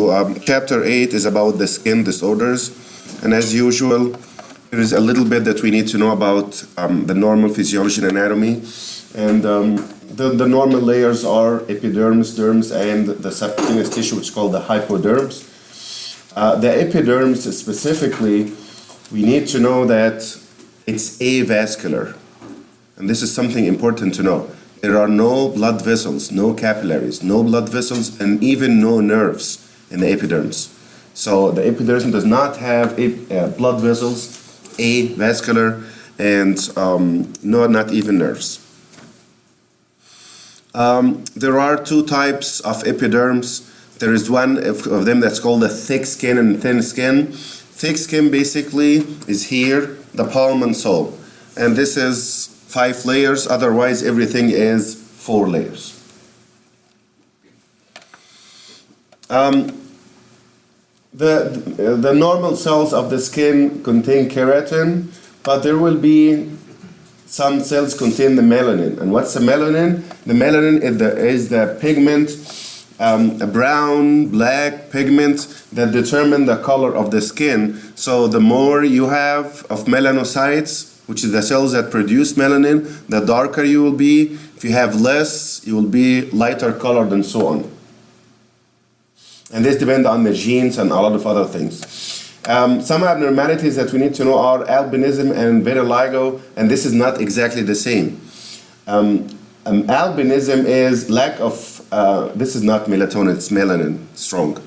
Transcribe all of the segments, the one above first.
So chapter 8 is about the skin disorders, and as usual, there is a little bit that we need to know about the normal physiology and anatomy. And the normal layers are epidermis, dermis, and the subcutaneous tissue, which is called the hypodermis. The epidermis specifically, we need to know that it's avascular. And this is something important to know. There are no blood vessels, no capillaries, no blood vessels, and even no nerves in the epidermis. So the epidermis does not have blood vessels, avascular, and not even nerves. There are two types of epidermis. There is one of them that's called the thick skin and thin skin. Thick skin basically is here, the palm and sole. And this is 5 layers, otherwise everything is 4 layers. The normal cells of the skin contain keratin, but there will be some cells contain the melanin. And what's the melanin? The melanin is the pigment, a brown, black pigment that determine the color of the skin. So the more you have of melanocytes, which is the cells that produce melanin, the darker you will be. If you have less, you will be lighter colored and so on. And this depends on the genes and a lot of other things. Some abnormalities that we need to know are albinism and vitiligo, and this is not exactly the same. Albinism is lack of, this is not melatonin, it's melanin, strong.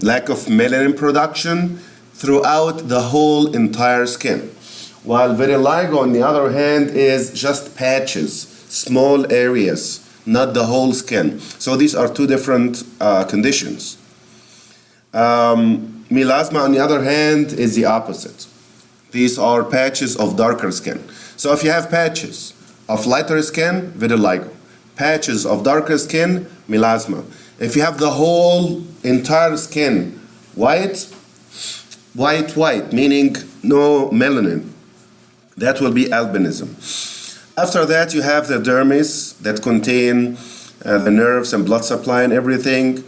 Lack of melanin production throughout the whole entire skin. While vitiligo, on the other hand, is just patches, small areas, not the whole skin. So these are two different conditions. Melasma, on the other hand, is the opposite. These are patches of darker skin. So if you have patches of lighter skin, vitiligo. Patches of darker skin, melasma. If you have the whole entire skin white, meaning no melanin, that will be albinism. After that, you have the dermis that contain the nerves and blood supply and everything.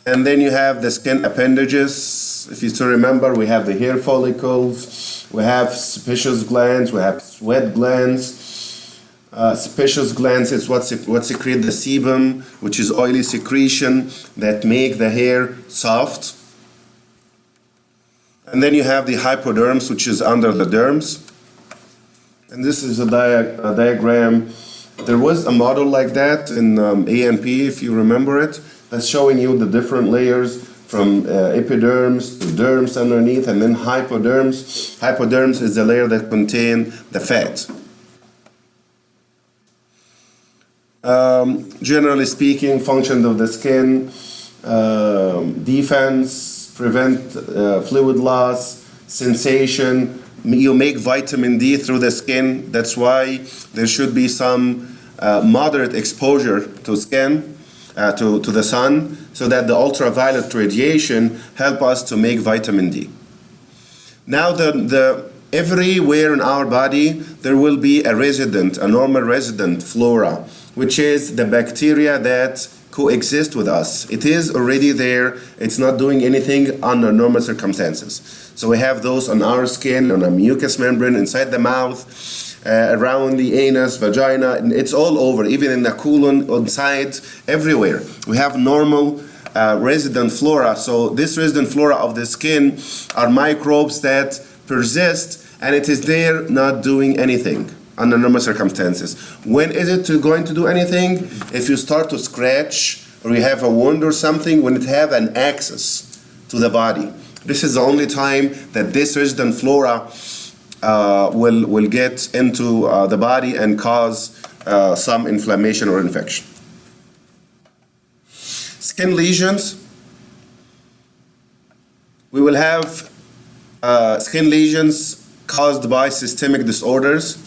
And then you have the skin appendages. If you still remember, we have the hair follicles, we have sebaceous glands, we have sweat glands. Sebaceous glands is what secrete the sebum, which is oily secretion that make the hair soft. And then you have the hypodermis, which is under the dermis. And this is a diagram. There was a model like that in A&P, if you remember it, that's showing you the different layers from epidermis to dermis underneath, and then hypodermis. Hypodermis is the layer that contains the fat. Generally speaking, function of the skin, defense, prevent fluid loss, sensation. You make vitamin D through the skin. That's why there should be some moderate exposure to skin, to the sun, so that the ultraviolet radiation help us to make vitamin D. Now, everywhere in our body, there will be a normal resident flora, which is the bacteria that coexist with us. It is already there. It's not doing anything under normal circumstances. So we have those on our skin, on a mucous membrane, inside the mouth, around the anus, vagina, and it's all over, even in the colon, inside, everywhere. We have normal resident flora. So this resident flora of the skin are microbes that persist, and it is there not doing anything under normal circumstances. When is it going to do anything? If you start to scratch or you have a wound or something, when it have an access to the body. This is the only time that this resident flora will get into the body and cause some inflammation or infection. Skin lesions. We will have skin lesions caused by systemic disorders.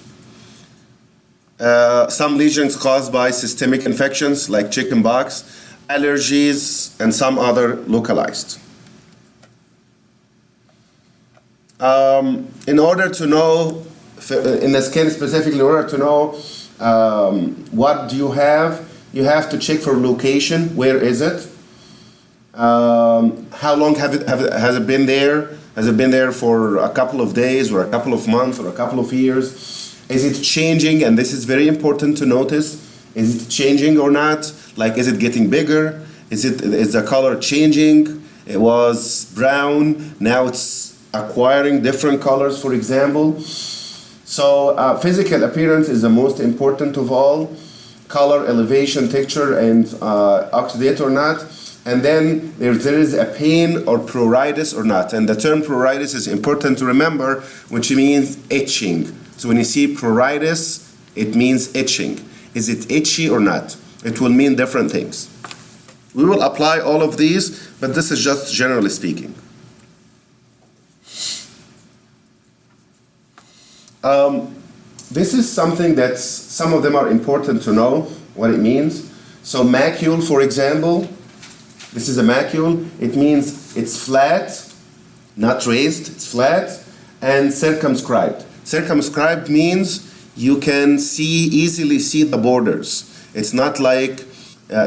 Some lesions caused by systemic infections like chickenpox, allergies, and some other localized. In order to know, in the skin specifically, in order to know what do you have to check for location, where is it? How long has it been there? Has it been there for a couple of days or a couple of months or a couple of years? Is it changing? And this is very important to notice. Is it changing or not? Like, is it getting bigger? Is the color changing? It was brown, now it's acquiring different colors, for example. So physical appearance is the most important of all. Color, elevation, texture, and oxidate or not. And then there is a pain or pruritus or not. And the term pruritus is important to remember, which means itching. So when you see pruritus, it means itching. Is it itchy or not? It will mean different things. We will apply all of these, but this is just generally speaking. This is something that some of them are important to know what it means. So macule, for example, this is a macule. It means it's flat, not raised, it's flat, and circumscribed. Circumscribed means you can easily see the borders. It's not like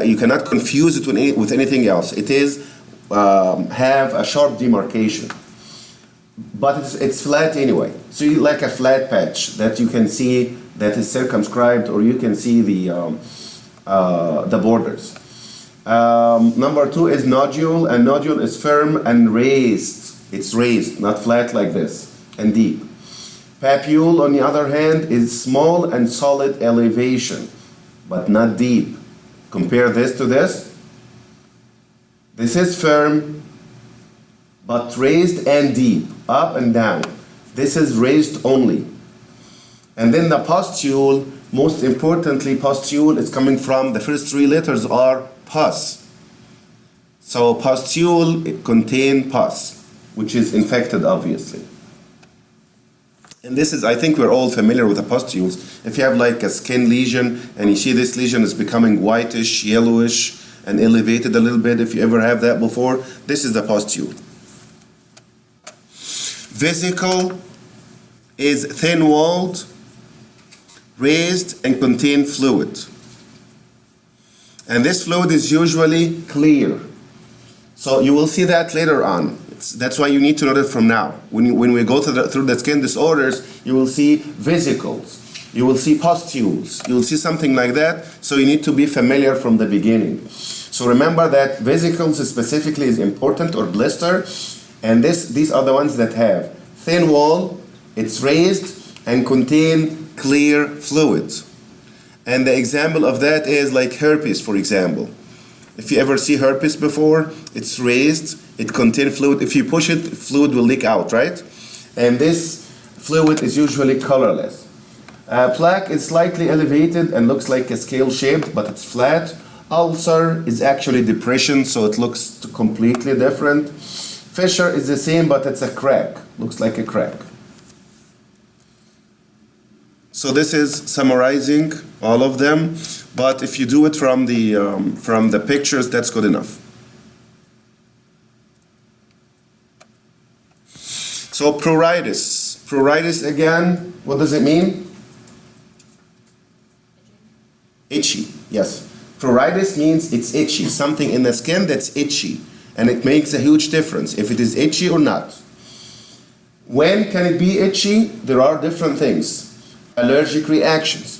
you cannot confuse it with anything else. It is have a sharp demarcation, but it's flat anyway. So you like a flat patch that you can see that is circumscribed, or you can see the borders. Number 2 is nodule, and nodule is firm and raised. It's raised, not flat like this, and deep. Papule, on the other hand, is small and solid elevation, but not deep. Compare this to this. This is firm, but raised and deep, up and down. This is raised only. And then the pustule, most importantly, pustule is coming from, the first 3 letters are pus. So pustule, it contains pus, which is infected, obviously. And this is, I think we're all familiar with the pustules. If you have like a skin lesion and you see this lesion is becoming whitish, yellowish, and elevated a little bit, if you ever have that before, this is the pustule. Vesicle is thin-walled, raised, and contain fluid. And this fluid is usually clear. So you will see that later on. That's why you need to know it from now. When we go through the skin disorders, you will see vesicles, you will see pustules, you will see something like that. So you need to be familiar from the beginning. So remember that vesicles specifically is important, or blister, and these are the ones that have thin wall, it's raised, and contain clear fluid. And the example of that is like herpes, for example. If you ever see herpes before, it's raised, it contains fluid. If you push it, fluid will leak out, right? And this fluid is usually colorless. Plaque is slightly elevated and looks like a scale shaped, but it's flat. Ulcer is actually depression, so it looks completely different. Fissure is the same, but it's a crack, looks like a crack. So this is summarizing all of them, but if you do it from the pictures, that's good enough. So pruritus. Pruritus again, what does it mean? Itchy, yes. Pruritus means it's itchy, something in the skin that's itchy, and it makes a huge difference if it is itchy or not. When can it be itchy? There are different things. Allergic reactions.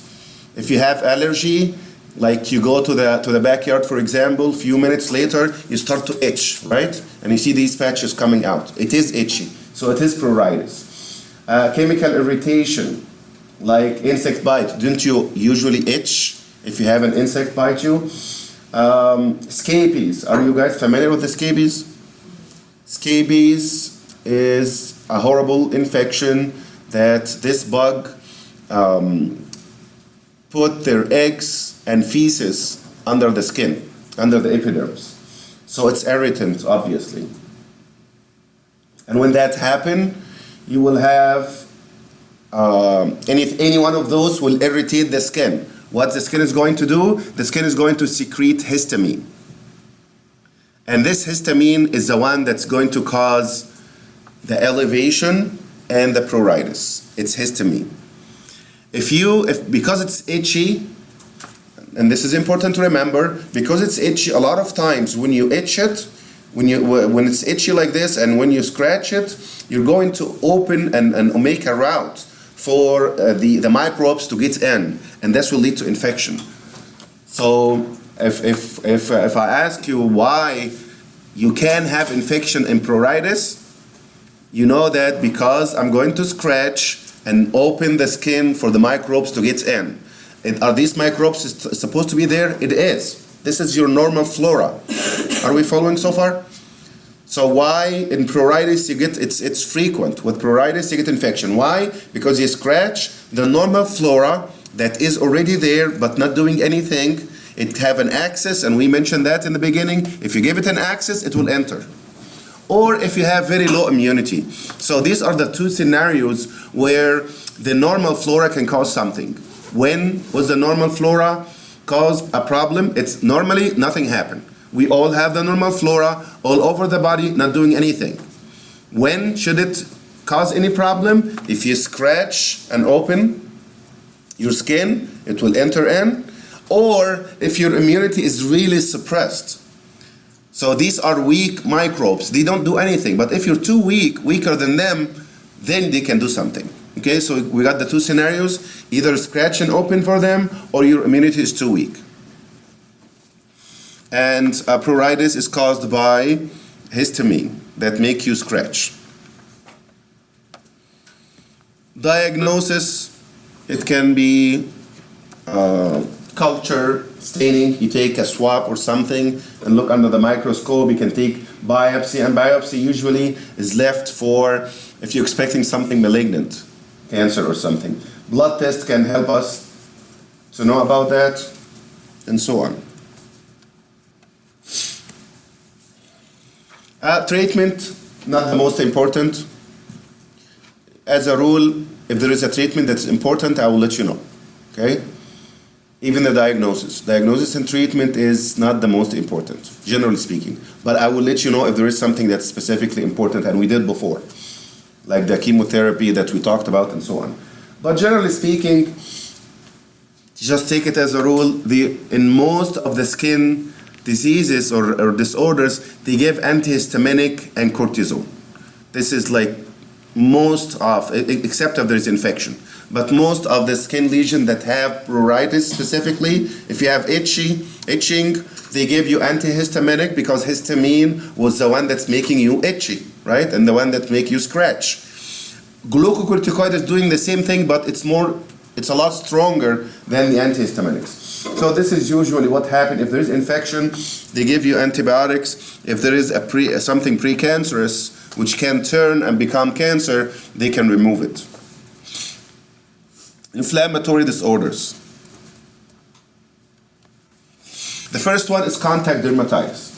If you have allergy, like you go to the backyard, for example, a few minutes later, you start to itch, right? And you see these patches coming out. It is itchy, so it is pruritus. Chemical irritation, like insect bite. Don't you usually itch if you have an insect bite you? Scabies. Are you guys familiar with the scabies? Scabies is a horrible infection that this bug put their eggs and feces under the skin, under the epidermis. So it's irritant, obviously. And when that happens, you will have, any one of those will irritate the skin. What the skin is going to do? The skin is going to secrete histamine. And this histamine is the one that's going to cause the elevation and the pruritus. It's histamine. Because it's itchy, and this is important to remember, because it's itchy, a lot of times when you itch it, When it's itchy like this, and when you scratch it, you're going to open and make a route for the microbes to get in, and this will lead to infection. So if I ask you why you can have infection in pruritus, you know that because I'm going to scratch and open the skin for the microbes to get in. Are these microbes supposed to be there? It is. This is your normal flora. Are we following so far? So why in pruritus you get, it's frequent. With pruritus you get infection. Why? Because you scratch the normal flora that is already there but not doing anything. It have an access, and we mentioned that in the beginning. If you give it an access, it will enter. Or if you have very low immunity. So these are the two scenarios where the normal flora can cause something. When was the normal flora cause a problem? It's normally nothing happened. We all have the normal flora all over the body, not doing anything. When should it cause any problem? If you scratch and open your skin, it will enter in. Or if your immunity is really suppressed. So these are weak microbes. They don't do anything. But if you're too weak, weaker than them, then they can do something. Okay, so we got the two scenarios. Either scratch and open for them, or your immunity is too weak. And pruritus is caused by histamine that make you scratch. Diagnosis, it can be culture staining. You take a swab or something and look under the microscope. You can take biopsy, and biopsy usually is left for if you're expecting something malignant, cancer or something. Blood test can help us to know about that, and so on. Treatment, not the most important. As a rule, if there is a treatment that's important, I will let you know. Okay? Even the diagnosis and treatment is not the most important, generally speaking. But I will let you know if there is something that's specifically important, and we did before, like the chemotherapy that we talked about and so on. But generally speaking, just take it as a rule, in most of the skin diseases or disorders, they give antihistaminic and cortisone. This is like most of, except if there is infection. But most of the skin lesions that have pruritus specifically, if you have itching, they give you antihistaminic because histamine was the one that's making you itchy, right? And the one that make you scratch. Glucocorticoid is doing the same thing, but it's a lot stronger than the antihistaminics. So this is usually what happens. If there is infection, they give you antibiotics. If there is something precancerous, which can turn and become cancer, they can remove it. Inflammatory disorders. The first one is contact dermatitis.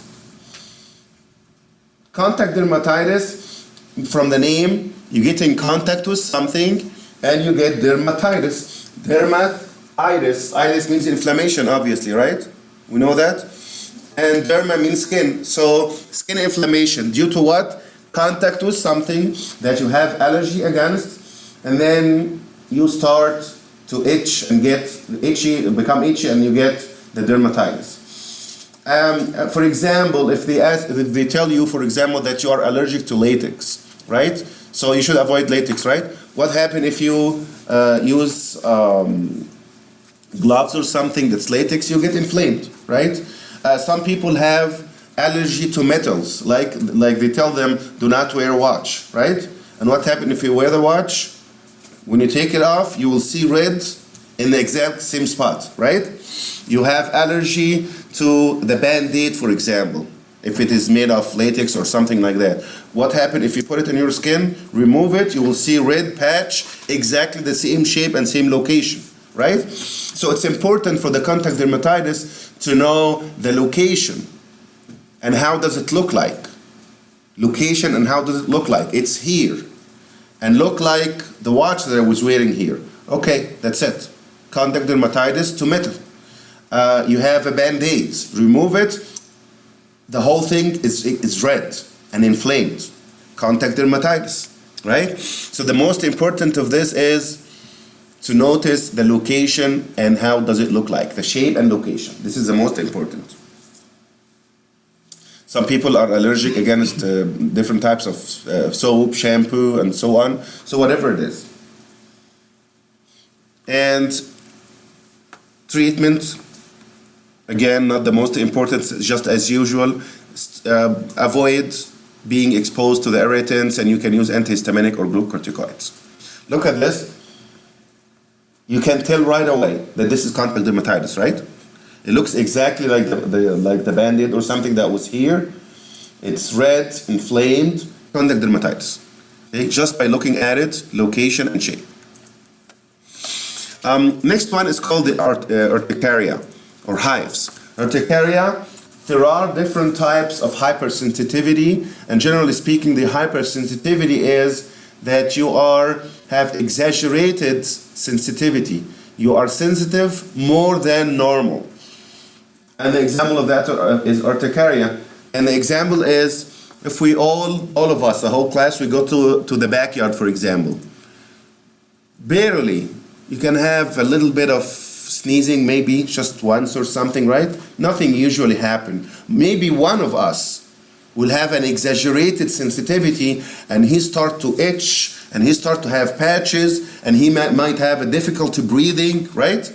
Contact dermatitis, from the name, you get in contact with something and you get dermatitis. Dermatitis, itis means inflammation, obviously, right? We know that. And derma means skin. So skin inflammation due to what? Contact with something that you have allergy against, and then you start to itch and become itchy, and you get the dermatitis. For example, if they tell you, for example, that you are allergic to latex, right? So you should avoid latex, right? What happens if you use gloves or something that's latex? You get inflamed, right? Some people have allergy to metals, like they tell them, do not wear a watch, right? And what happens if you wear the watch? When you take it off, you will see red in the exact same spot, right? You have allergy to the Band-Aid, for example, if it is made of latex or something like that. What happens if you put it in your skin, remove it, you will see red patch, exactly the same shape and same location, right? So it's important for the contact dermatitis to know the location and how does it look like. Location and how does it look like. It's here. And look like the watch that I was wearing here. Okay, that's it. Contact dermatitis to metal. You have a Band-Aid. Remove it. The whole thing is red and inflamed. Contact dermatitis, right? So the most important of this is to notice the location and how does it look like. The shape and location. This is the most important. Some people are allergic against different types of soap, shampoo, and so on. So whatever it is. And treatment, again, not the most important, just as usual. Avoid being exposed to the irritants, and you can use antihistaminic or glucocorticoids. Look at this. You can tell right away that this is contact dermatitis, right? It looks exactly like the Band-Aid or something that was here. It's red, inflamed, contact dermatitis. Okay? Just by looking at it, location and shape. Next one is called the urticaria or hives. Urticaria, there are different types of hypersensitivity, and generally speaking, the hypersensitivity is that you have exaggerated sensitivity. You are sensitive more than normal. And the example of that is urticaria. And the example is if we all of us, the whole class, we go to the backyard, for example. Barely, you can have a little bit of sneezing, maybe just once or something, right? Nothing usually happens. Maybe one of us will have an exaggerated sensitivity, and he start to itch, and he start to have patches, and he might have a difficulty breathing, right?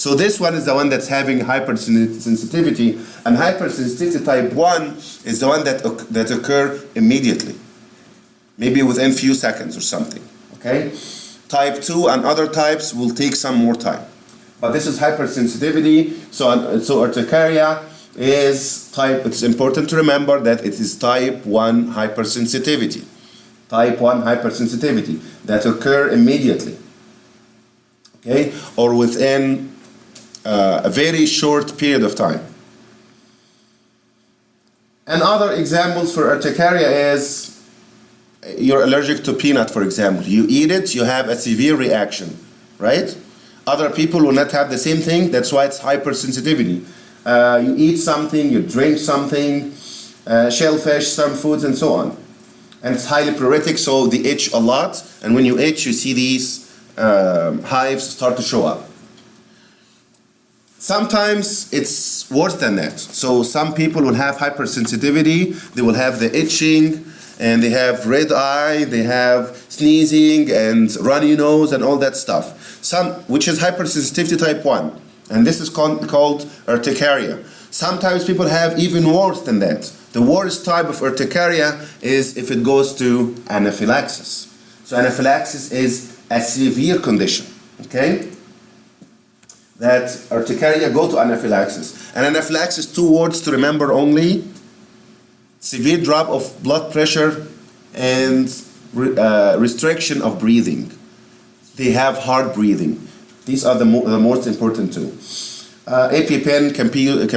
So this one is the one that's having hypersensitivity, and hypersensitivity type 1 is the one that occur immediately, maybe within few seconds or something, okay? Type 2 and other types will take some more time. But this is hypersensitivity, so urticaria is type, it's important to remember that it is type 1 hypersensitivity. Type 1 hypersensitivity that occur immediately, okay, or within a very short period of time. And other examples for urticaria is you're allergic to peanut, for example. You eat it, you have a severe reaction, right? Other people will not have the same thing, that's why it's hypersensitivity. You eat something, you drink something, shellfish, some foods, and so on. And it's highly pruritic, so they itch a lot, and when you itch, you see these hives start to show up. Sometimes it's worse than that. So some people will have hypersensitivity, they will have the itching, and they have red eye, they have sneezing and runny nose and all that stuff. Which is hypersensitivity type 1. And this is called urticaria. Sometimes people have even worse than that. The worst type of urticaria is if it goes to anaphylaxis. So anaphylaxis is a severe condition, okay? That urticaria go to anaphylaxis. And anaphylaxis, 2 words to remember only: severe drop of blood pressure and restriction of breathing. They have hard breathing. These are the most important two. EpiPen can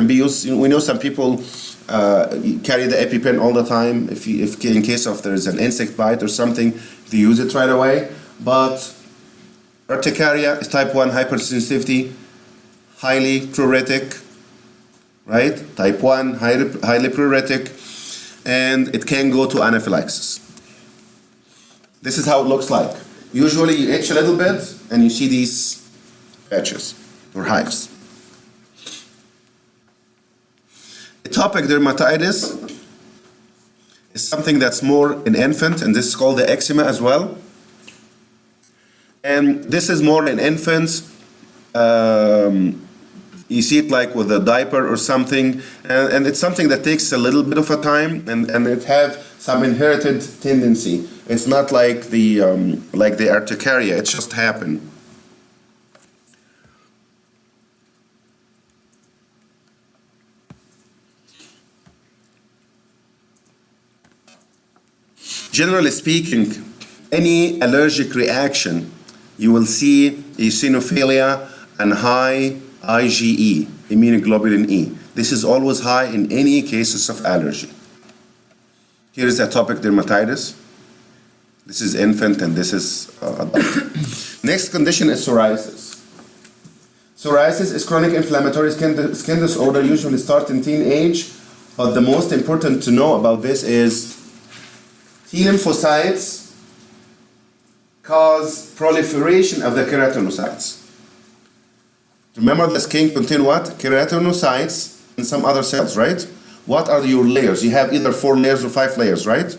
be used. We know some people carry the EpiPen all the time. If in case of there is an insect bite or something, they use it right away. But urticaria is type 1 hypersensitivity, highly pruritic, right? Type 1, highly pruritic, and it can go to anaphylaxis. This is how it looks like. Usually you itch a little bit and you see these patches or hives. Atopic dermatitis is something that's more in infant, and this is called the eczema as well. And this is more in infants. You see it like with a diaper or something, and it's something that takes a little bit of a time, and it have some inherited tendency. It's not like the urticaria, it just happened. Generally speaking, any allergic reaction, you will see eosinophilia and high IgE, immunoglobulin E. This is always high in any cases of allergy. Here is atopic dermatitis. This is infant and this is adult. Next condition is psoriasis. Psoriasis is chronic inflammatory skin disorder, usually start in teenage, but the most important to know about this is T lymphocytes cause proliferation of the keratinocytes. Remember the skin contains what? Keratinocytes and some other cells, right? what are your layers? You have either 4 layers or 5 layers, right?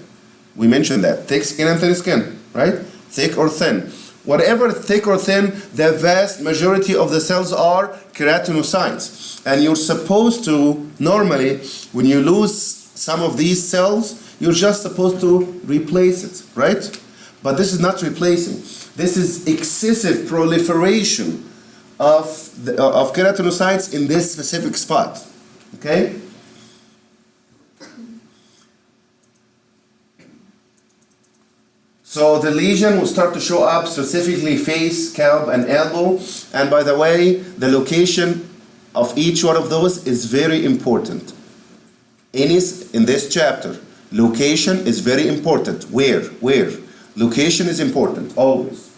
We mentioned that. Thick skin and thin skin, right? Thick or thin. Whatever thick or thin, the vast majority of the cells are keratinocytes. And you're supposed to, normally, when you lose some of these cells, you're just supposed to replace it, right? But this is not replacing. This is excessive proliferation of keratinocytes in this specific spot, okay? So the lesion will start to show up, specifically face, scalp, and elbow. And by the way, the location of each one of those is very important. In this chapter, location is very important. Where? Location is important, always.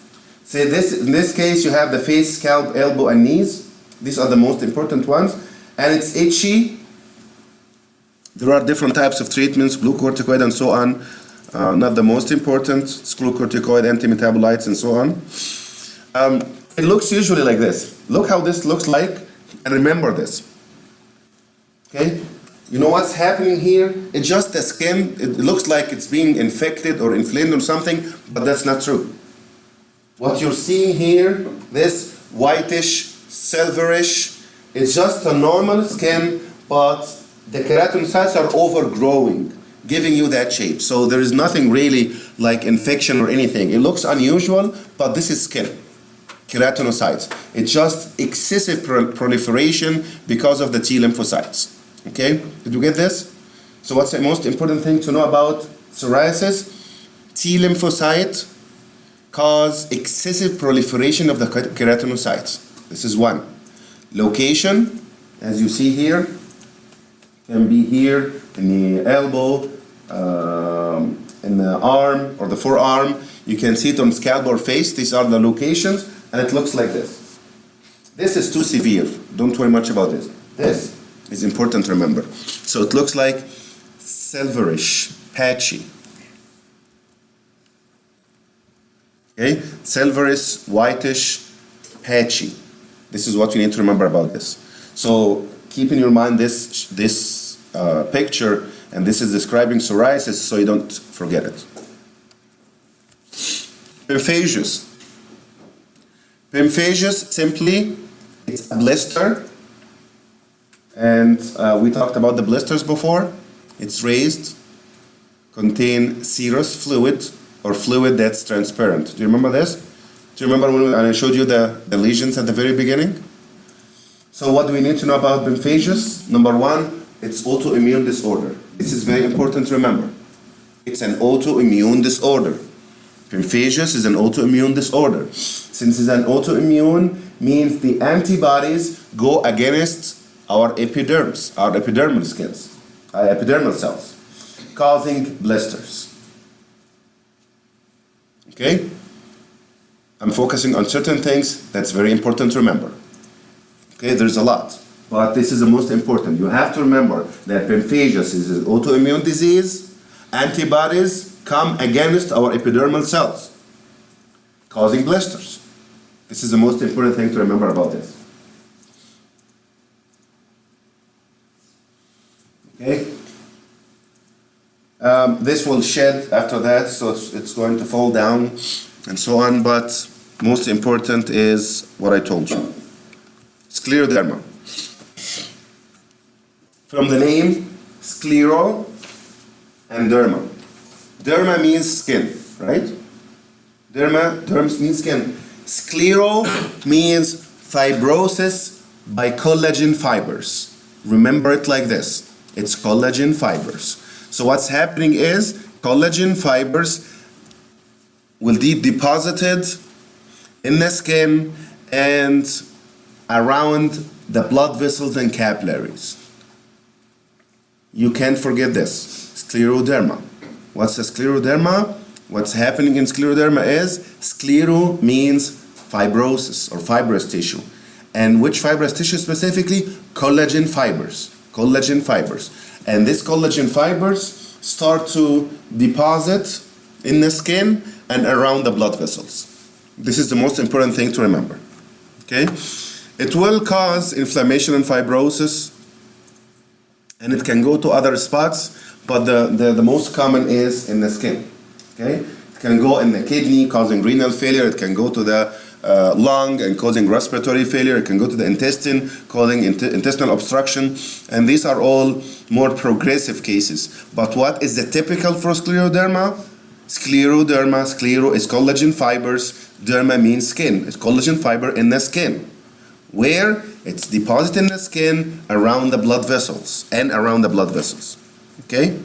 So in this case, you have the face, scalp, elbow, and knees. These are the most important ones. And it's itchy. There are different types of treatments, glucocorticoid and so on. Not the most important, it's glucocorticoid, antimetabolites, and so on. It looks usually like this. Look how this looks like, and remember this. Okay? You know what's happening here? It's just the skin. It looks like it's being infected or inflamed or something, but that's not true. What you're seeing here, this whitish, silverish, it's just a normal skin, but the keratinocytes are overgrowing, giving you that shape. So there is nothing really like infection or anything. It looks unusual, but this is skin, keratinocytes. It's just excessive proliferation because of the T lymphocytes. Okay, did you get this? So what's the most important thing to know about psoriasis? T lymphocyte cause excessive proliferation of the keratinocytes. This is one. Location, as you see here, can be here in the elbow, in the arm or the forearm. You can see it on scalp or face. These are the locations, and it looks like this. This is too severe. Don't worry much about this. This is important to remember. So it looks like silverish, patchy. Okay, silverish, whitish, patchy. This is what you need to remember about this. So keep in your mind this picture, and this is describing psoriasis, so you don't forget it. Pemphagus. Pemphagus, simply, it's a blister. And we talked about the blisters before. It's raised, contain serous fluid or fluid that's transparent. Do you remember this? Do you remember when I showed you the lesions at the very beginning? So what do we need to know about pemphagus? Number one, it's autoimmune disorder. This is very important to remember. It's an autoimmune disorder. Pemphagus is an autoimmune disorder. Since it's an autoimmune, means the antibodies go against our epidermis, our epidermal skins, epidermal cells, causing blisters. Okay? I'm focusing on certain things that's very important to remember. Okay, there's a lot, but this is the most important. You have to remember that pemphagus is an autoimmune disease. Antibodies come against our epidermal cells, causing blisters. This is the most important thing to remember about this. Okay. This will shed after that, so it's going to fall down and so on, but most important is what I told you. Scleroderma. From the name, sclero and derma. Derma means skin, right? Derms means skin. Sclero means fibrosis by collagen fibers. Remember it like this. It's collagen fibers. So what's happening is collagen fibers will be deposited in the skin and around the blood vessels and capillaries. You can't forget this. Scleroderma. What's a scleroderma? What's happening in scleroderma is sclero means fibrosis or fibrous tissue. And which fibrous tissue specifically? Collagen fibers. Collagen fibers. And these collagen fibers start to deposit in the skin and around the blood vessels. This is the most important thing to remember. Okay? It will cause inflammation and fibrosis. and it can go to other spots, but the most common is in the skin. Okay, it can go in the kidney, causing renal failure. It can go to the lung and causing respiratory failure. It can go to the intestine, causing intestinal obstruction, and these are all more progressive cases. But what is the typical for scleroderma? Scleroderma, sclero is collagen fibers, derma means skin. It's collagen fiber in the skin, where it's deposited in the skin around the blood vessels and around the blood vessels. Okay?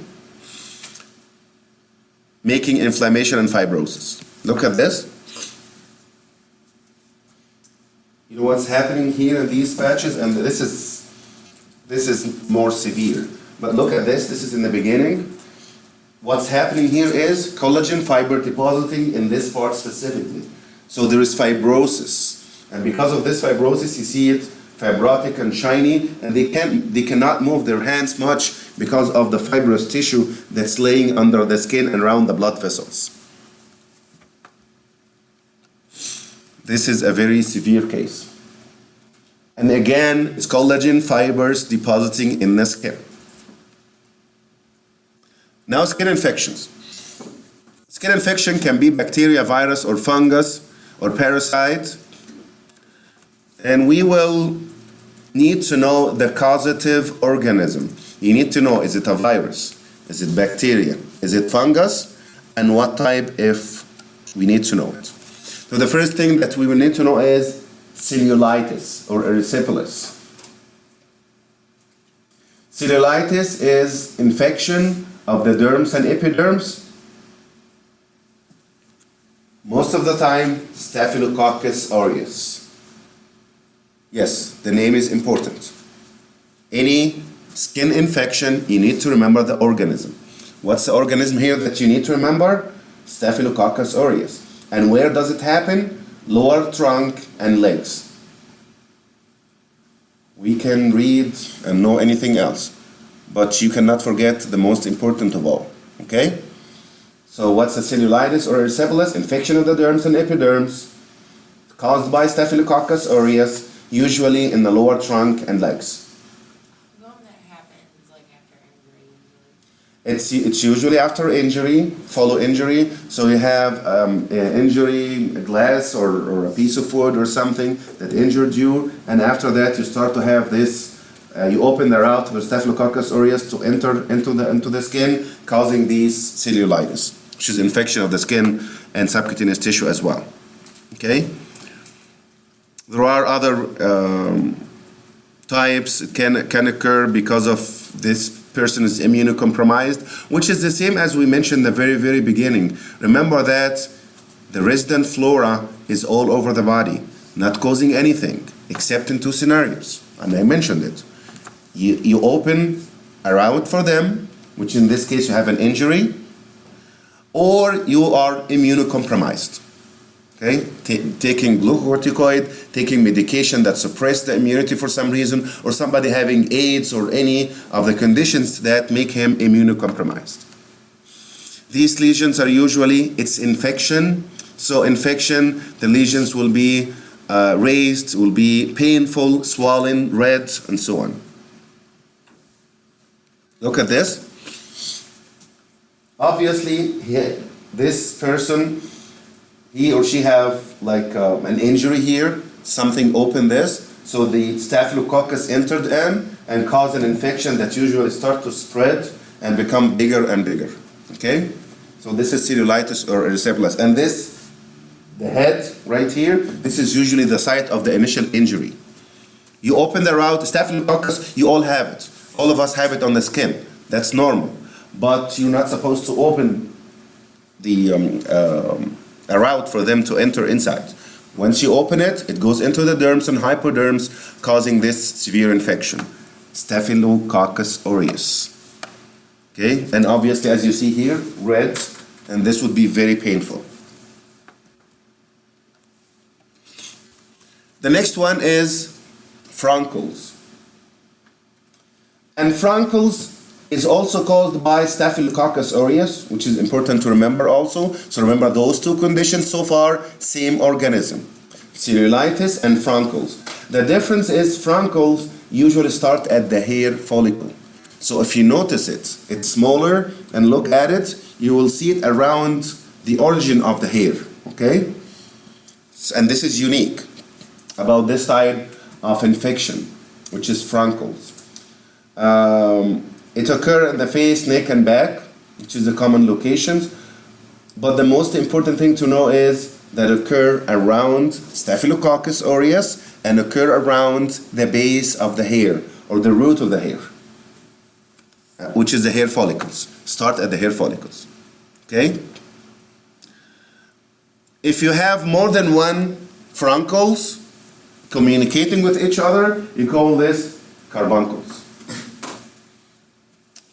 Making inflammation and fibrosis. Look at this. You know what's happening here in these patches, and this is more severe. But look at this. This is in the beginning. What's happening here is collagen fiber depositing in this part specifically. So there is fibrosis, and because of this fibrosis, you see it fibrotic and shiny, and they cannot move their hands much because of the fibrous tissue that's laying under the skin and around the blood vessels. This is a very severe case. And again, it's collagen fibers depositing in the skin. Now, skin infections. Skin infection can be bacteria, virus, or fungus, or parasite. And we will need to know the causative organism. You need to know, is it a virus? Is it bacteria? Is it fungus? And what type, if we need to know it. So the first thing that we will need to know is cellulitis or erysipelas. Cellulitis is infection of the derms and epiderms. Most of the time, Staphylococcus aureus. Yes, the name is important. Any skin infection, you need to remember the organism. What's the organism here that you need to remember? Staphylococcus aureus. And where does it happen? Lower trunk and legs. We can read and know anything else, but you cannot forget the most important of all. Okay? So what's the cellulitis or erysipelas? Infection of the derms and epiderms caused by Staphylococcus aureus, usually in the lower trunk and legs. When that happens, like after injury? It's usually after injury, follow injury. So you have an injury, a glass or a piece of wood or something that injured you, and after that you start to have this. You open the route for Staphylococcus aureus to enter into the skin, causing these cellulitis, which is infection of the skin and subcutaneous tissue as well. Okay. There are other types. It can occur because of this person is immunocompromised, which is the same as we mentioned in the very, very beginning. Remember that the resident flora is all over the body, not causing anything, except in two scenarios, and I mentioned it. You open a route for them, which in this case you have an injury, or you are immunocompromised. Okay? Taking glucocorticoid, taking medication that suppress the immunity for some reason, or somebody having AIDS or any of the conditions that make him immunocompromised. These lesions are usually, it's infection. So infection, the lesions will be raised, will be painful, swollen, red, and so on. Look at this. Obviously, this person, he or she have like an injury here, something opened this, so the Staphylococcus entered in and caused an infection that usually start to spread and become bigger and bigger. Okay? So this is cellulitis or erysipelas. And this, the head right here, this is usually the site of the initial injury. You open the route, Staphylococcus, you all have it. All of us have it on the skin. That's normal. But you're not supposed to open the a route for them to enter inside. Once you open it, it goes into the derms and hypoderms, causing this severe infection. Staphylococcus aureus. Okay, and obviously, as you see here, red, and this would be very painful. The next one is Frankles. And Frankles is also caused by Staphylococcus aureus, which is important to remember also. So remember those two conditions so far, same organism. Cellulitis and Frankles. The difference is Frankles usually start at the hair follicle. So if you notice it, it's smaller, and look at it, you will see it around the origin of the hair, okay? And this is unique about this type of infection, which is furuncles. It occurs in the face, neck, and back, which is the common locations. But the most important thing to know is that occur around Staphylococcus aureus and occur around the base of the hair or the root of the hair, which is the hair follicles. Start at the hair follicles. Okay? If you have more than one furuncles communicating with each other, you call this carbuncles.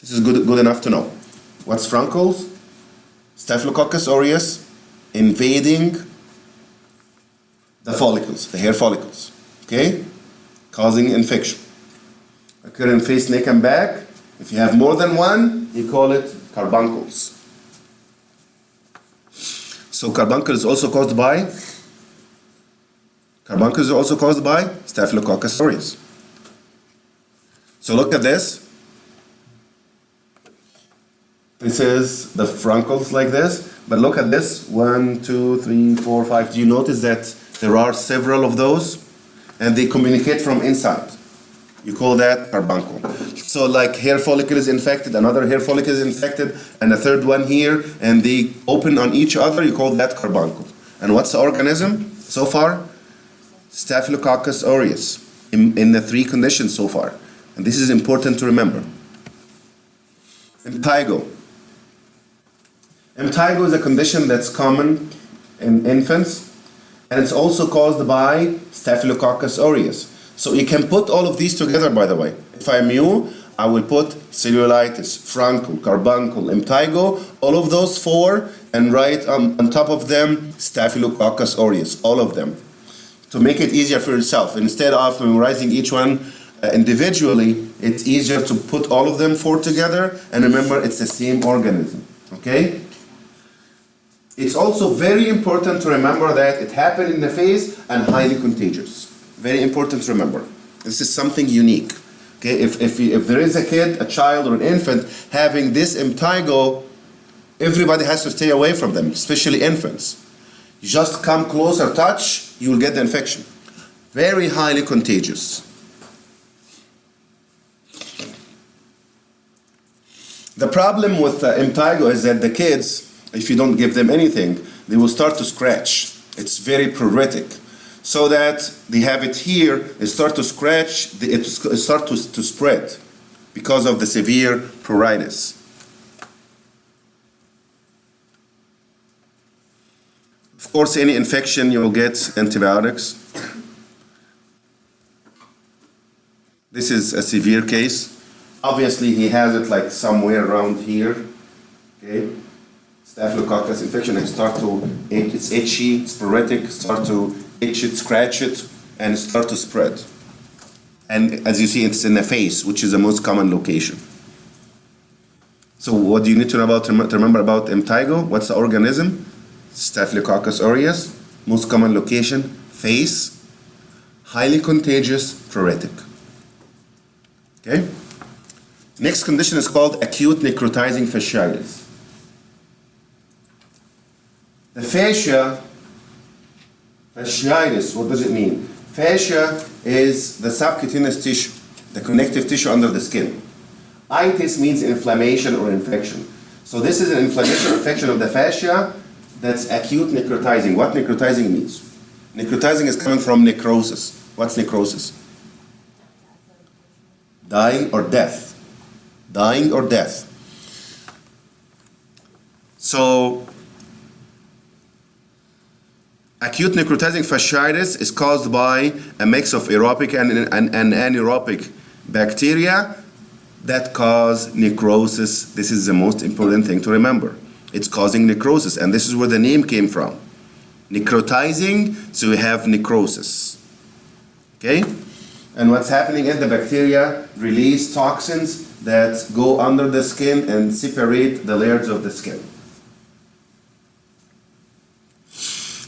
This is good enough to know. What's furuncles? Staphylococcus aureus invading the follicles, the hair follicles, okay? Causing infection. Occur in face, neck, and back. If you have more than one, you call it carbuncles. So carbuncle is also caused by Staphylococcus aureus. So look at this. This is the furuncles like this, but look at this, 1, 2, 3, 4, 5. Do you notice that there are several of those? And they communicate from inside. You call that carbuncle. So like hair follicle is infected, another hair follicle is infected, and a third one here, and they open on each other, you call that carbuncle. And what's the organism so far? Staphylococcus aureus, in the 3 conditions so far. And this is important to remember. Impetigo. Impetigo is a condition that's common in infants, and it's also caused by Staphylococcus aureus. So you can put all of these together, by the way. If I'm you, I will put cellulitis, furuncle, carbuncle, impetigo, all of those 4, and write on top of them Staphylococcus aureus, all of them, to make it easier for yourself. Instead of memorizing each one individually, it's easier to put all of them 4 together, and remember it's the same organism, okay? It's also very important to remember that it happened in the face and highly contagious. Very important to remember. This is something unique. Okay, if there is a kid, a child, or an infant having this impetigo, everybody has to stay away from them, especially infants. You just come close or touch, you will get the infection. Very highly contagious. The problem with impetigo is that the kids, if you don't give them anything, they will start to scratch. It's very pruritic. So that they have it here, it start to scratch, it start to spread because of the severe pruritus. Of course, any infection, you will get antibiotics. This is a severe case. Obviously, he has it like somewhere around here. Okay, Staphylococcus infection, and it's itchy, it's pruritic, start to itch it, scratch it, and start to spread. And as you see, it's in the face, which is the most common location. So what do you need to know to remember about impetigo? What's the organism? Staphylococcus aureus, most common location, face, highly contagious, pruritic. Okay? Next condition is called acute necrotizing fasciitis. The fasciitis, what does it mean? Fascia is the subcutaneous tissue, the connective tissue under the skin. Itis means inflammation or infection. So this is an inflammation or infection of the fascia that's acute necrotizing. What necrotizing means? Necrotizing is coming from necrosis. What's necrosis? Dying or death. Dying or death. So acute necrotizing fasciitis is caused by a mix of aerobic and anaerobic bacteria that cause necrosis. This is the most important thing to remember. It's causing necrosis, and this is where the name came from. Necrotizing, so we have necrosis. Okay? And what's happening is the bacteria release toxins that go under the skin and separate the layers of the skin.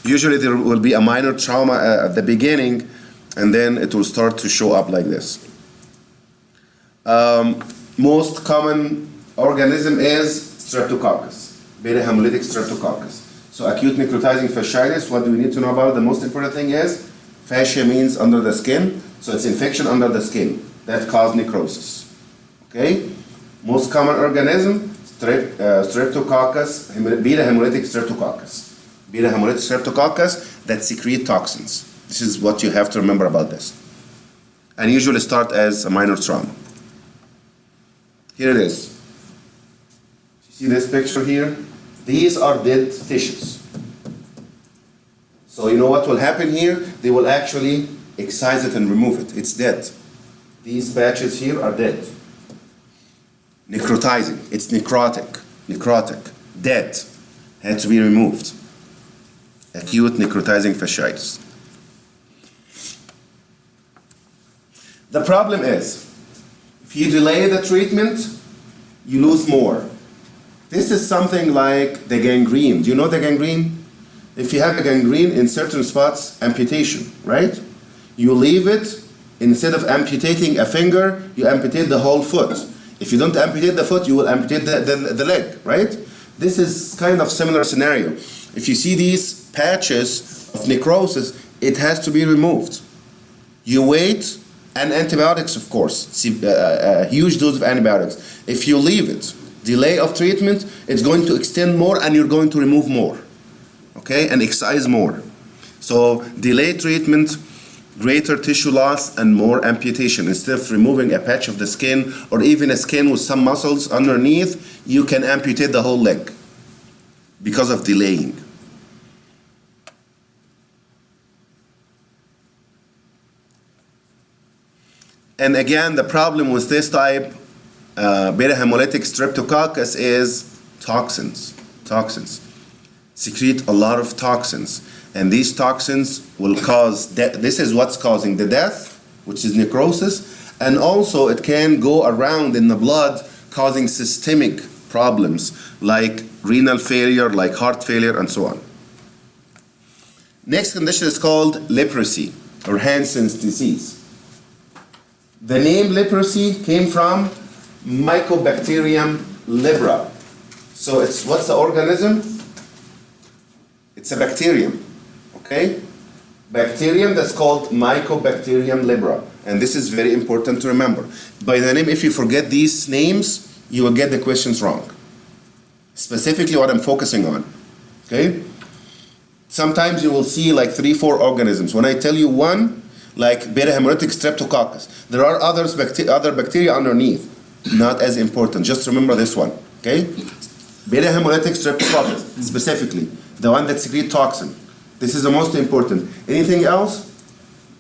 Usually there will be a minor trauma at the beginning, and then it will start to show up like this. most common organism is Streptococcus, beta hemolytic Streptococcus. So acute necrotizing fasciitis, what do we need to know about it? The most important thing is fascia means under the skin, so it's infection under the skin that causes necrosis. Okay? Most common organism, Streptococcus, beta hemolytic Streptococcus. Beta hemolytic Streptococcus that secrete toxins. This is what you have to remember about this. And usually start as a minor trauma. Here it is. See this picture here? These are dead tissues. So you know what will happen here? They will actually excise it and remove it. It's dead. These patches here are dead. Necrotizing. It's necrotic. Necrotic. Dead. Had to be removed. Acute necrotizing fasciitis. The problem is, if you delay the treatment, you lose more. This is something like the gangrene. Do you know the gangrene? If you have a gangrene in certain spots, amputation, right? You leave it, instead of amputating a finger, you amputate the whole foot. If you don't amputate the foot, you will amputate the leg, right? This is kind of similar scenario. If you see these patches of necrosis, it has to be removed. You wait, and antibiotics, of course, a huge dose of antibiotics. If you leave it, delay of treatment, it's going to extend more and you're going to remove more, okay, and excise more. So delay treatment, greater tissue loss and more amputation. Instead of removing a patch of the skin or even a skin with some muscles underneath, you can amputate the whole leg because of delaying. And again, the problem with this type, beta hemolytic Streptococcus, is toxins. Toxins. Secrete a lot of toxins. And these toxins will cause death. This is what's causing the death, which is necrosis. And also it can go around in the blood causing systemic problems like renal failure, like heart failure, and so on. Next condition is called leprosy or Hansen's disease. The name leprosy came from Mycobacterium libra. So it's, what's the organism? It's a bacterium, okay? Bacterium that's called Mycobacterium libra. And this is very important to remember. By the name, if you forget these names, you will get the questions wrong. Specifically what I'm focusing on, okay? Sometimes you will see like 3-4 organisms. When I tell you one, like beta hemolytic Streptococcus, there are other bacteria underneath, not as important. Just remember this one, okay? Beta hemolytic Streptococcus, specifically, the one that secretes toxin. This is the most important. Anything else?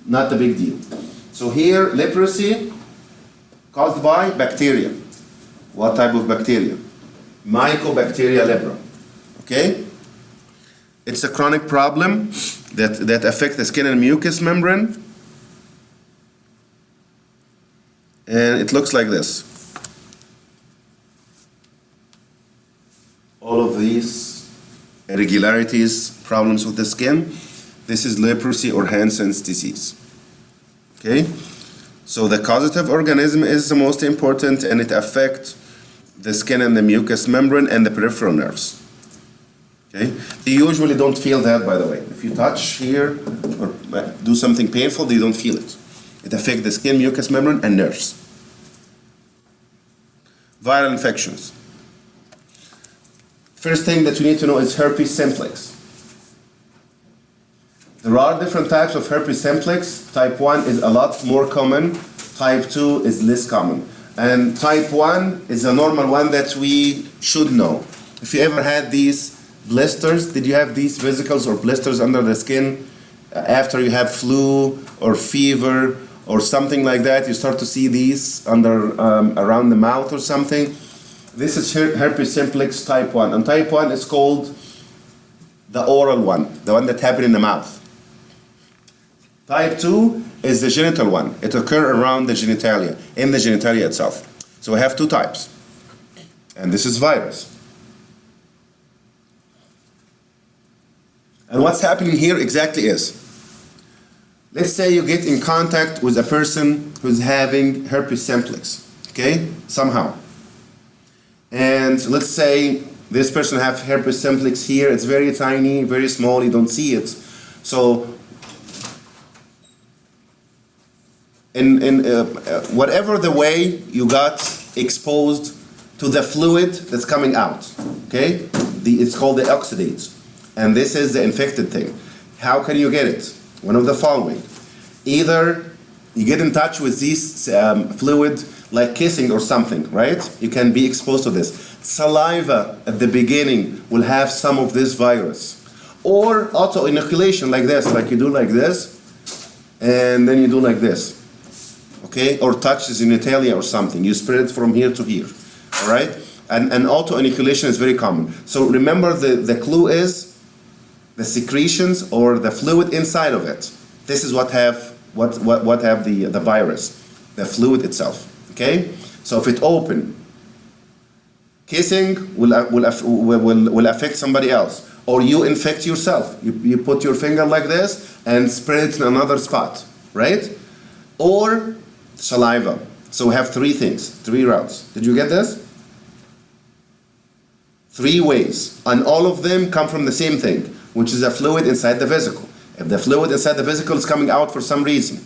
Not a big deal. So here, leprosy caused by bacteria. What type of bacteria? Mycobacteria libra, okay? It's a chronic problem that affects the skin and mucous membrane. And it looks like this. All of these irregularities, problems with the skin, this is leprosy or Hansen's disease. Okay? So the causative organism is the most important, and it affects the skin and the mucous membrane and the peripheral nerves. Okay? You usually don't feel that, by the way. If you touch here or do something painful, you don't feel it. It affects the skin, mucous membrane, and nerves. Viral infections. First thing that you need to know is herpes simplex. There are different types of herpes simplex. Type 1 is a lot more common. Type 2 is less common. And type 1 is a normal one that we should know. If you ever had these blisters, did you have these vesicles or blisters under the skin after you have flu or fever or something like that? You start to see these under around the mouth or something. This is herpes simplex type 1. And type 1 is called the oral one, the one that happened in the mouth. Type 2 is the genital one. It occurs around the genitalia, in the genitalia itself. So we have two types. And this is virus. And what's happening here exactly is, let's say you get in contact with a person who's having herpes simplex. okay, somehow. And let's say this person have herpes simplex here. It's very tiny, very small. You don't see it. So, in whatever the way you got exposed to the fluid that's coming out, okay, it's called the oxidate, and this is the infected thing. How can you get it? One of the following: either you get in touch with this fluid like kissing or something, right? You can be exposed to this. Saliva at the beginning will have some of this virus. Or auto-inoculation like this, like you do like this, and then you do like this, okay? Or touch the genitalia or something. You spread it from here to here, all right? And auto-inoculation is very common. So remember the clue is the secretions or the fluid inside of it. This is what have the virus, the fluid itself. Okay, so if it open, kissing will affect somebody else, or you infect yourself. You put your finger like this and spread it in another spot, right? Or saliva. So we have three things, three routes. Did you get this? 3 ways, and all of them come from the same thing, which is a fluid inside the vesicle. If the fluid inside the vesicle is coming out for some reason,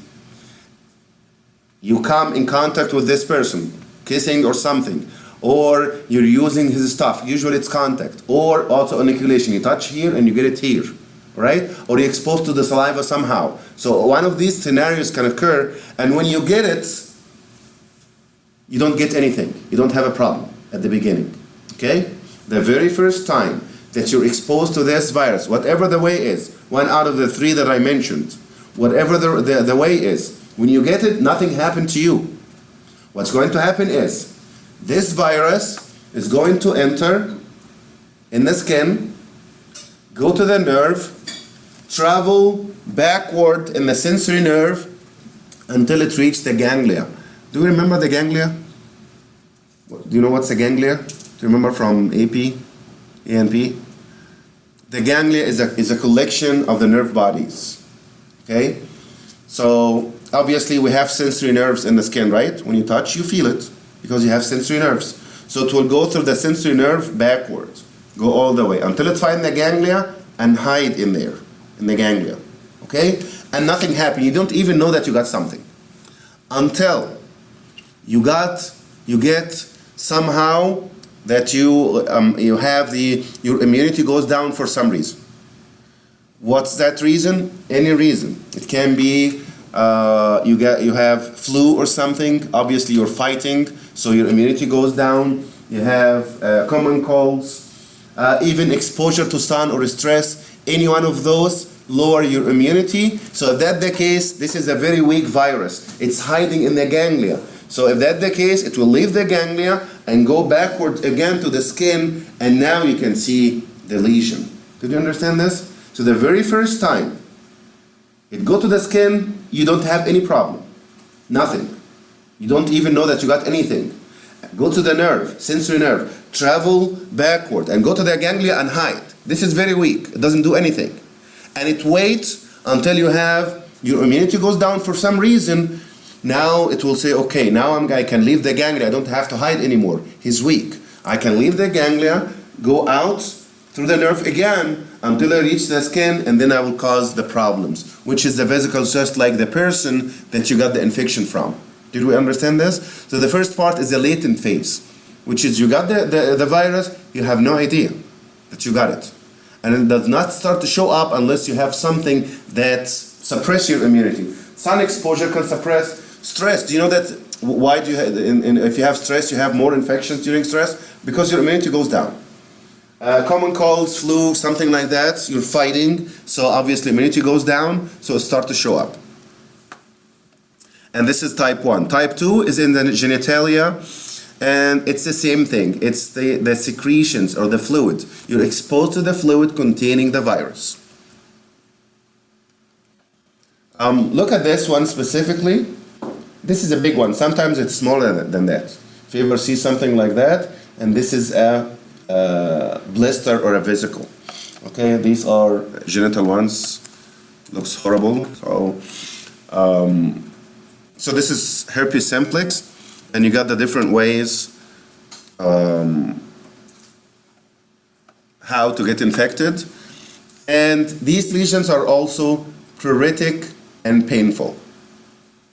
you come in contact with this person, kissing or something, or you're using his stuff, usually it's contact, or auto-inoculation, you touch here and you get it here, right? Or you're exposed to the saliva somehow. So one of these scenarios can occur, and when you get it, you don't get anything. You don't have a problem at the beginning, okay? The very first time that you're exposed to this virus, whatever the way is, one out of the 3 that I mentioned, whatever the way is, when you get it, nothing happened to you. What's going to happen is, this virus is going to enter in the skin, go to the nerve, travel backward in the sensory nerve until it reaches the ganglia. Do you remember the ganglia? Do you know what's the ganglia? Do you remember from AP, ANP? The ganglia is a collection of the nerve bodies, okay? So obviously we have sensory nerves in the skin, right? When you touch, you feel it because you have sensory nerves. So it will go through the sensory nerve backwards, go all the way until it finds the ganglia and hide in there, in the ganglia, okay? And nothing happened. You don't even know that you got something until you get somehow that you have your immunity goes down for some reason. What's that reason? Any reason. It can be you have flu or something. Obviously you're fighting, so your immunity goes down. You have common colds, even exposure to sun or stress. Any one of those lower your immunity. So if that's the case, this is a very weak virus. It's hiding in the ganglia. So if that's the case, it will leave the ganglia and go backward again to the skin, and now you can see the lesion. Did you understand this? So the very first time it go to the skin, you don't have any problem. Nothing. You don't even know that you got anything. Go to the nerve, sensory nerve, travel backward and go to the ganglia and hide. This is very weak. It doesn't do anything. And it waits until you have, your immunity goes down for some reason. Now it will say, okay, now I can leave the ganglia. I don't have to hide anymore. He's weak. I can leave the ganglia, go out through the nerve again until I reach the skin, and then I will cause the problems, which is the vesicles, just like the person that you got the infection from. Did we understand this? So the first part is the latent phase, which is you got the virus, you have no idea that you got it. And it does not start to show up unless you have something that suppresses your immunity. Sun exposure can suppress stress. Do you know that why do you have, if you have stress, you have more infections during stress? Because your immunity goes down. Common colds, flu, something like that, you're fighting, so obviously immunity goes down, so it starts to show up. And this is type 1. Type 2 is in the genitalia, and it's the same thing. It's the secretions or the fluid. You're exposed to the fluid containing the virus. Look at this one specifically. This is a big one. Sometimes it's smaller than that. If you ever see something like that, and this is a blister or a vesicle. Okay, these are genital ones. Looks horrible. So this is herpes simplex, and you got the different ways how to get infected. And these lesions are also pruritic and painful.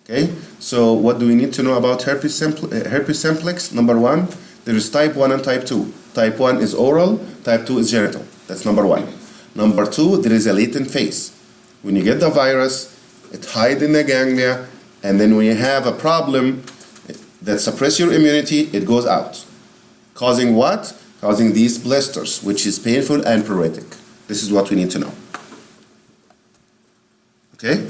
Okay, so what do we need to know about herpes simplex? Number one, there is type 1 and type 2. Type 1 is oral, type 2 is genital. That's number one. Number two, there is a latent phase. When you get the virus, it hides in the ganglia, and then when you have a problem that suppresses your immunity, it goes out. Causing what? Causing these blisters, which is painful and pruritic. This is what we need to know. Okay?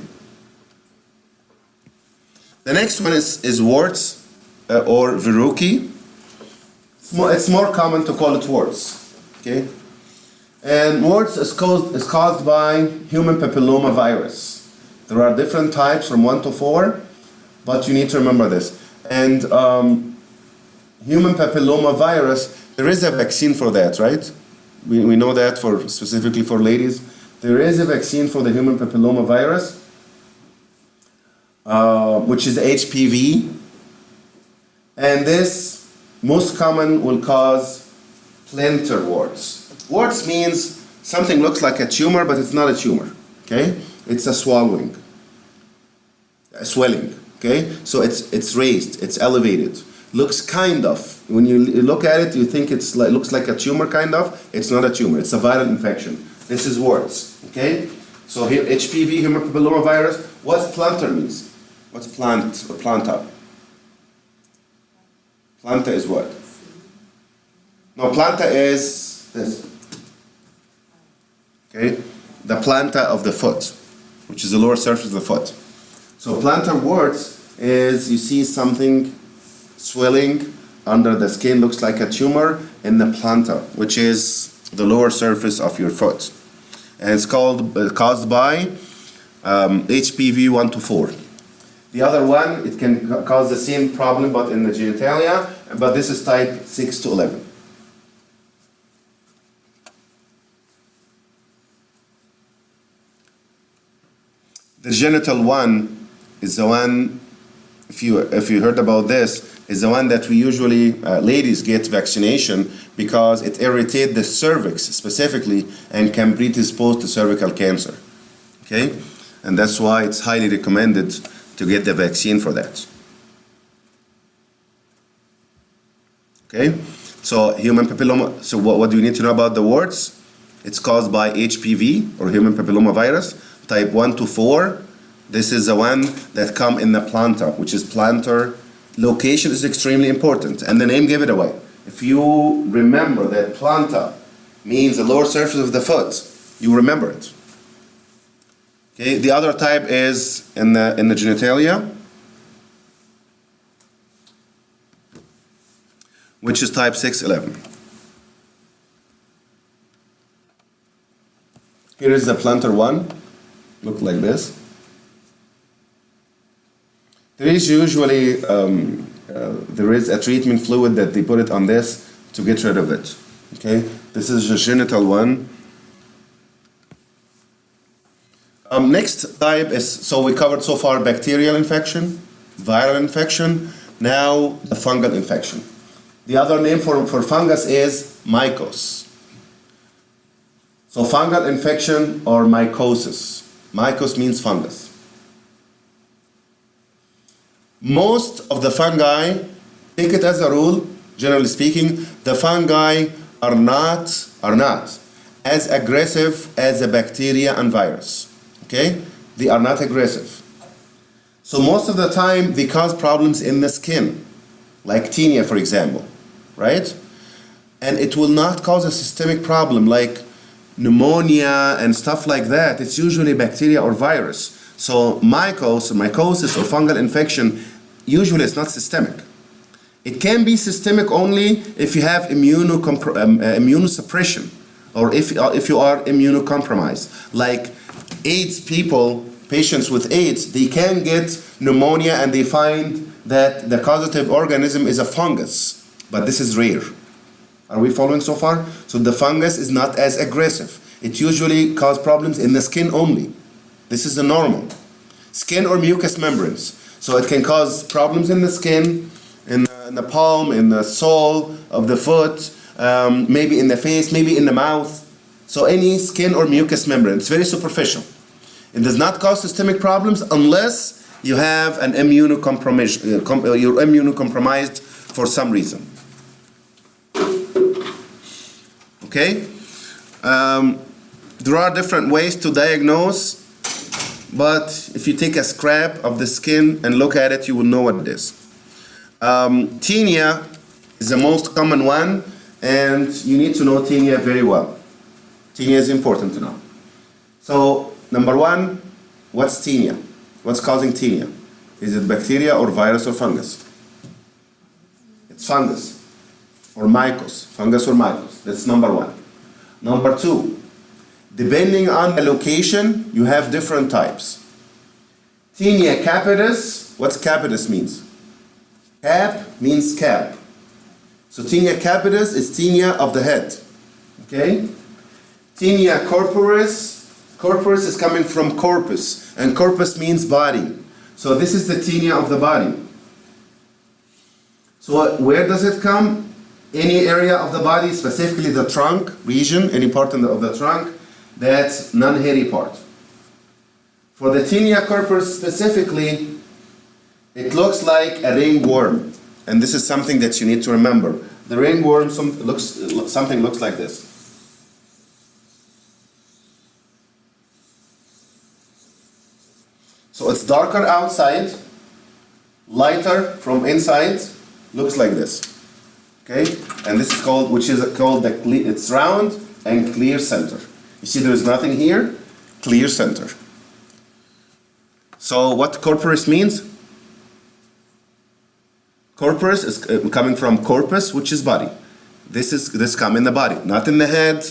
The next one is warts or verrucae. It's more common to call it warts. Okay? And warts is caused by human papilloma virus. There are different types from 1 to 4, but you need to remember this. And human papilloma virus, there is a vaccine for that, right? We know that specifically for ladies. There is a vaccine for the human papilloma virus, which is HPV. And this, most common, will cause plantar warts. Warts means something looks like a tumor, but it's not a tumor, okay? It's a swelling, okay? So it's raised, it's elevated. Looks kind of, when you look at it, you think looks like a tumor kind of. It's not a tumor, it's a viral infection. This is warts, okay? So here, HPV, human papilloma virus. What's plantar means? What's planta? Planta is what? No, planta is this. Okay? The planta of the foot, which is the lower surface of the foot. So plantar warts is you see something swelling under the skin, looks like a tumor in the planta, which is the lower surface of your foot. And it's caused by HPV 1 to 4. The other one, it can cause the same problem, but in the genitalia, but this is type 6 to 11. The genital one is the one, if you heard about this, is the one that we usually, ladies get vaccination because it irritates the cervix specifically and can predispose to cervical cancer. Okay? And that's why it's highly recommended to get the vaccine for that. Okay? So human papilloma, so what do you need to know about the warts? It's caused by HPV or human papilloma virus, type 1 to 4. This is the one that come in the planta, which is plantar. Location is extremely important, and the name gave it away. If you remember that planta means the lower surface of the foot, you remember it. Okay, the other type is in the genitalia, which is type 611. Here is the plantar one, look like this. There is usually there is a treatment fluid that they put it on this to get rid of it. Okay, this is the genital one. Next type is, so we covered so far bacterial infection, viral infection, now the fungal infection. The other name for fungus is mycos. So fungal infection or mycosis. Mycos means fungus. Most of the fungi, take it as a rule, generally speaking, the fungi are not as aggressive as a bacteria and virus. Okay? They are not aggressive. So most of the time they cause problems in the skin, like tinea, for example, right? And it will not cause a systemic problem like pneumonia and stuff like that. It's usually bacteria or virus. So mycosis or fungal infection, usually it's not systemic. It can be systemic only if you have immunosuppression or if you are immunocompromised. Like AIDS people, patients with AIDS, they can get pneumonia and they find that the causative organism is a fungus, but this is rare. Are we following so far? So the fungus is not as aggressive. It usually causes problems in the skin only. This is the normal. Skin or mucous membranes. So it can cause problems in the skin in the palm, in the sole of the foot, maybe in the face, maybe in the mouth. So any skin or mucous membrane. It's very superficial. It does not cause systemic problems unless you have an immunocompromised, you're immunocompromised for some reason. Okay? There are different ways to diagnose, but if you take a scrap of the skin and look at it, you will know what it is. Tinea is the most common one, and you need to know tinea very well. Tinea is important to know. So, number one, what's tinea? What's causing tinea? Is it bacteria or virus or fungus? It's fungus or mycos. Fungus or mycos. That's number one. Number two, depending on the location, you have different types. Tinea capitis, what's capitis means? Cap means cap. So tinea capitis is tinea of the head. Okay? Tinea corporis, corporis is coming from corpus, and corpus means body. So this is the tinea of the body. So where does it come? Any area of the body, specifically the trunk region, any part of the trunk, that's non-hairy part. For the tinea corporis specifically, it looks like a ringworm, and this is something that you need to remember. The ringworm something looks like this. So it's darker outside, lighter from inside, looks like this. Okay, and this is called, it's round and clear center. You see, there is nothing here, clear center. So what corporis means? Corporis is coming from corpus, which is body. This come in the body, not in the head,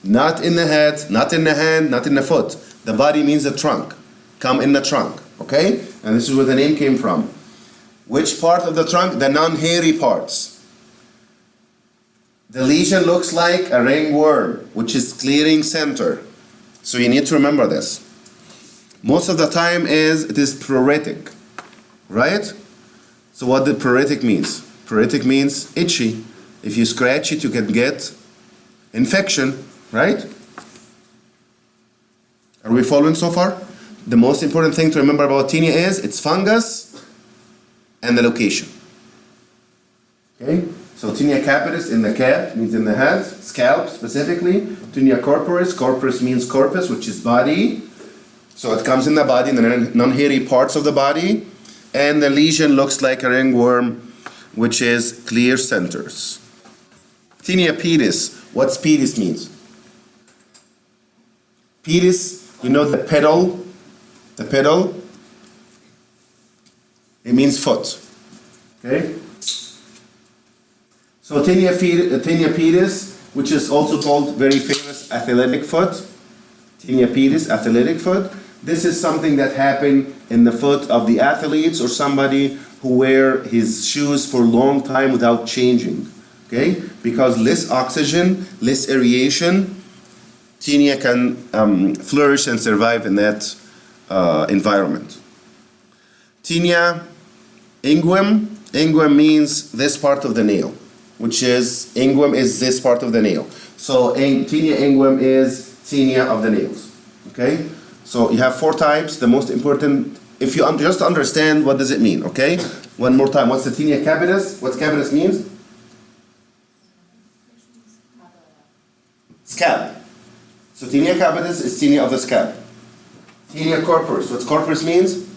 not in the head, not in the hand, not in the foot. The body means the trunk. Come in the trunk, okay? And this is where the name came from. Which part of the trunk? The non-hairy parts. The lesion looks like a ringworm, which is clearing center. So you need to remember this. Most of the time it is pruritic, right? So what the pruritic means? Pruritic means itchy. If you scratch it, you can get infection, right? Are we following so far? The most important thing to remember about tinea is it's fungus and the location. Okay? So tinea capitis in the cap means in the head, scalp specifically. Tinea corporis, corporis means corpus, which is body. So it comes in the body, in the non-hairy parts of the body. And the lesion looks like a ringworm, which is clear centers. Tinea pedis, what's pedis means? Pedis, you know the pedal? The pedal, it means foot. Okay? So tinea pedis, which is also called very famous athletic foot. Tinea pedis, athletic foot. This is something that happened in the foot of the athletes or somebody who wear his shoes for a long time without changing. Okay? Because less oxygen, less aeration, tinea can flourish and survive in that environment. Tinea inguem. Inguem means this part of the nail, which is, inguem is this part of the nail. So tinea inguem is tinea of the nails. Okay? So you have four types. The most important, if you just understand what does it mean, okay? One more time. What's the tinea capitis? What capitis means? Scalp. So tinea capitis is tinea of the scalp. Tinea corporis. What corporis means?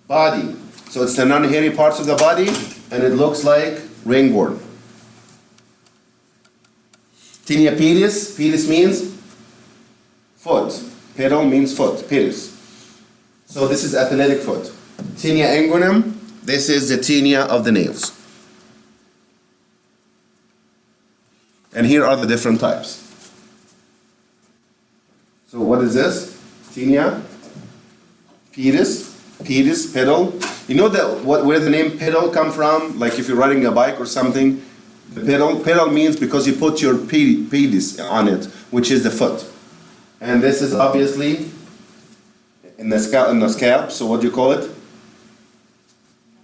Body. So it's the non-hairy parts of the body, and it looks like ringworm. Tinea pedis. Pedis means foot. Pedal means foot. Pedis. So this is athletic foot. Tinea inguinum. This is the tinea of the nails. And here are the different types. So what is this? Tinea, pedis, pedal. You know where the name pedal come from? Like if you're riding a bike or something, the pedal means because you put your pedis on it, which is the foot. And this is obviously in the scalp. So what do you call it?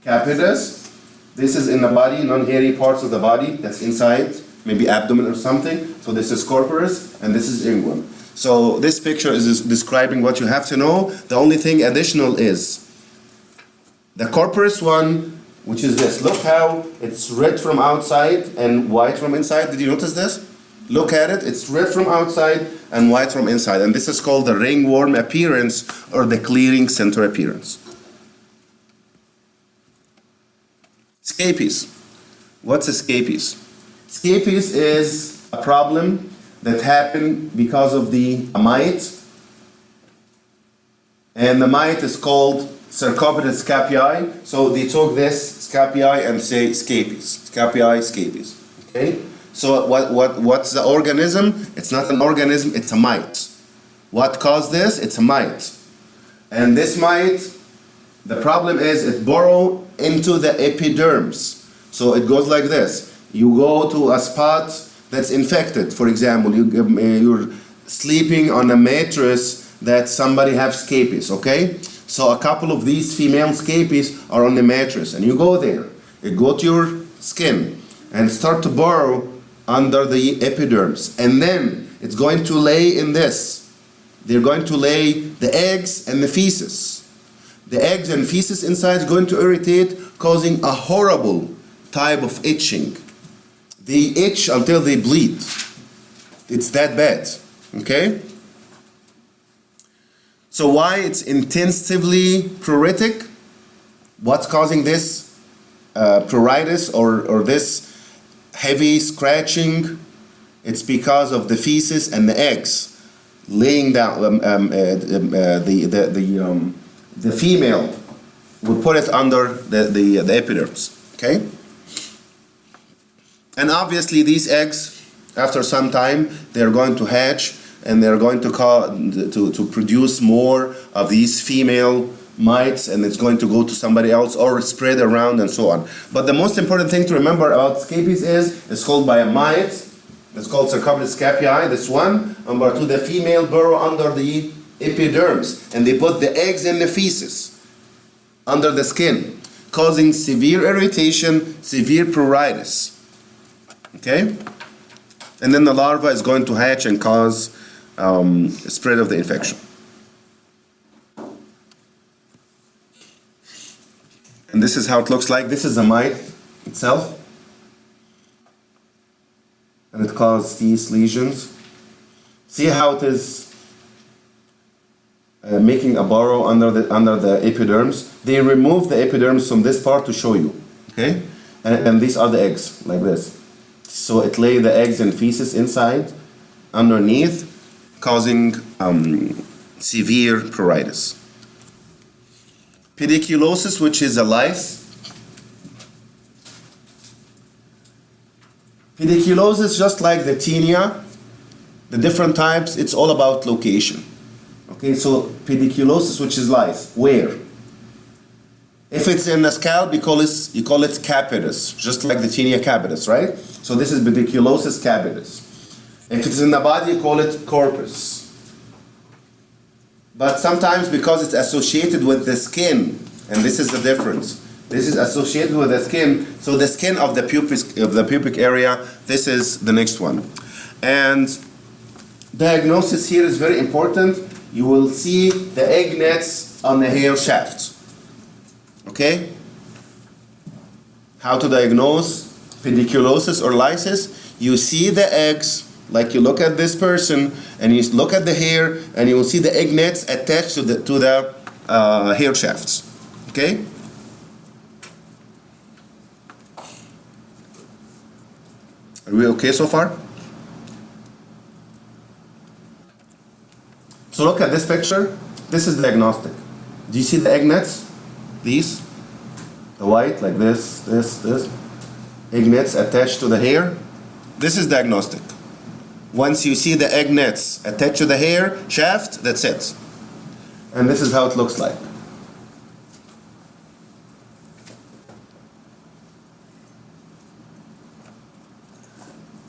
Capitis. This is in the body, non-hairy parts of the body that's inside, maybe abdomen or something. So this is corpus and this is inguinal. So this picture is describing what you have to know. The only thing additional is the corpus one, which is this. Look how it's red from outside and white from inside. Did you notice this? Look at it. It's red from outside and white from inside. And this is called the ringworm appearance or the clearing center appearance. Scabies. What's a scabies? Scabies is a problem that happened because of the mite. And the mite is called Cercopides scapii. So they took this scapii and say scabies. Scapii, scabies. Okay? So what's the organism? It's not an organism, it's a mite. What caused this? It's a mite. And this mite, the problem is it burrows into the epidermis. So it goes like this. You go to a spot that's infected. For example, you're sleeping on a mattress that somebody has scabies, okay? So a couple of these female scabies are on the mattress, and you go there. It go to your skin and start to burrow under the epidermis, and then it's going to lay in this. They're going to lay the eggs and the feces. The eggs and feces inside is going to irritate, causing a horrible type of itching. They itch until they bleed. It's that bad, okay? So why it's intensively pruritic? What's causing this pruritus or this heavy scratching? It's because of the feces and the eggs laying down. The female will put it under the epidermis. Okay. And obviously these eggs, after some time, they're going to hatch and they're going to produce more of these female mites, and it's going to go to somebody else or spread around and so on. But the most important thing to remember about scabies is it's called by a mite. It's called Cercopides scapii, this one. Number two, the female burrow under the epidermis, and they put the eggs and the feces under the skin, causing severe irritation, severe pruritus. Okay? And then the larva is going to hatch and cause spread of the infection. And this is how it looks like. This is a mite itself. And it causes these lesions. See how it is making a burrow under the epidermis. They remove the epidermis from this part to show you. Okay? And these are the eggs, like this. So it lay the eggs and feces inside, underneath, causing severe pruritus. Pediculosis, which is a lice. Pediculosis, just like the tinea, the different types, it's all about location. Okay, so pediculosis, which is lice, where? If it's in the scalp, you call it capitis, just like the tinea capitis, right? So this is pediculosis capitis. If it's in the body, you call it corpus. But sometimes because it's associated with the skin, and this is the difference. This is associated with the skin, so the skin of the pubic area, this is the next one. And diagnosis here is very important. You will see the egg nets on the hair shaft. Okay? How to diagnose pediculosis or lysis? You see the eggs, like you look at this person, and you look at the hair, and you will see the egg nets attached to the hair shafts. Okay? Are we okay so far? So look at this picture. This is diagnostic. Do you see the egg nets? These? The white, like this. Egg nets attached to the hair. This is diagnostic. Once you see the egg nets attached to the hair shaft, that's it. And this is how it looks like.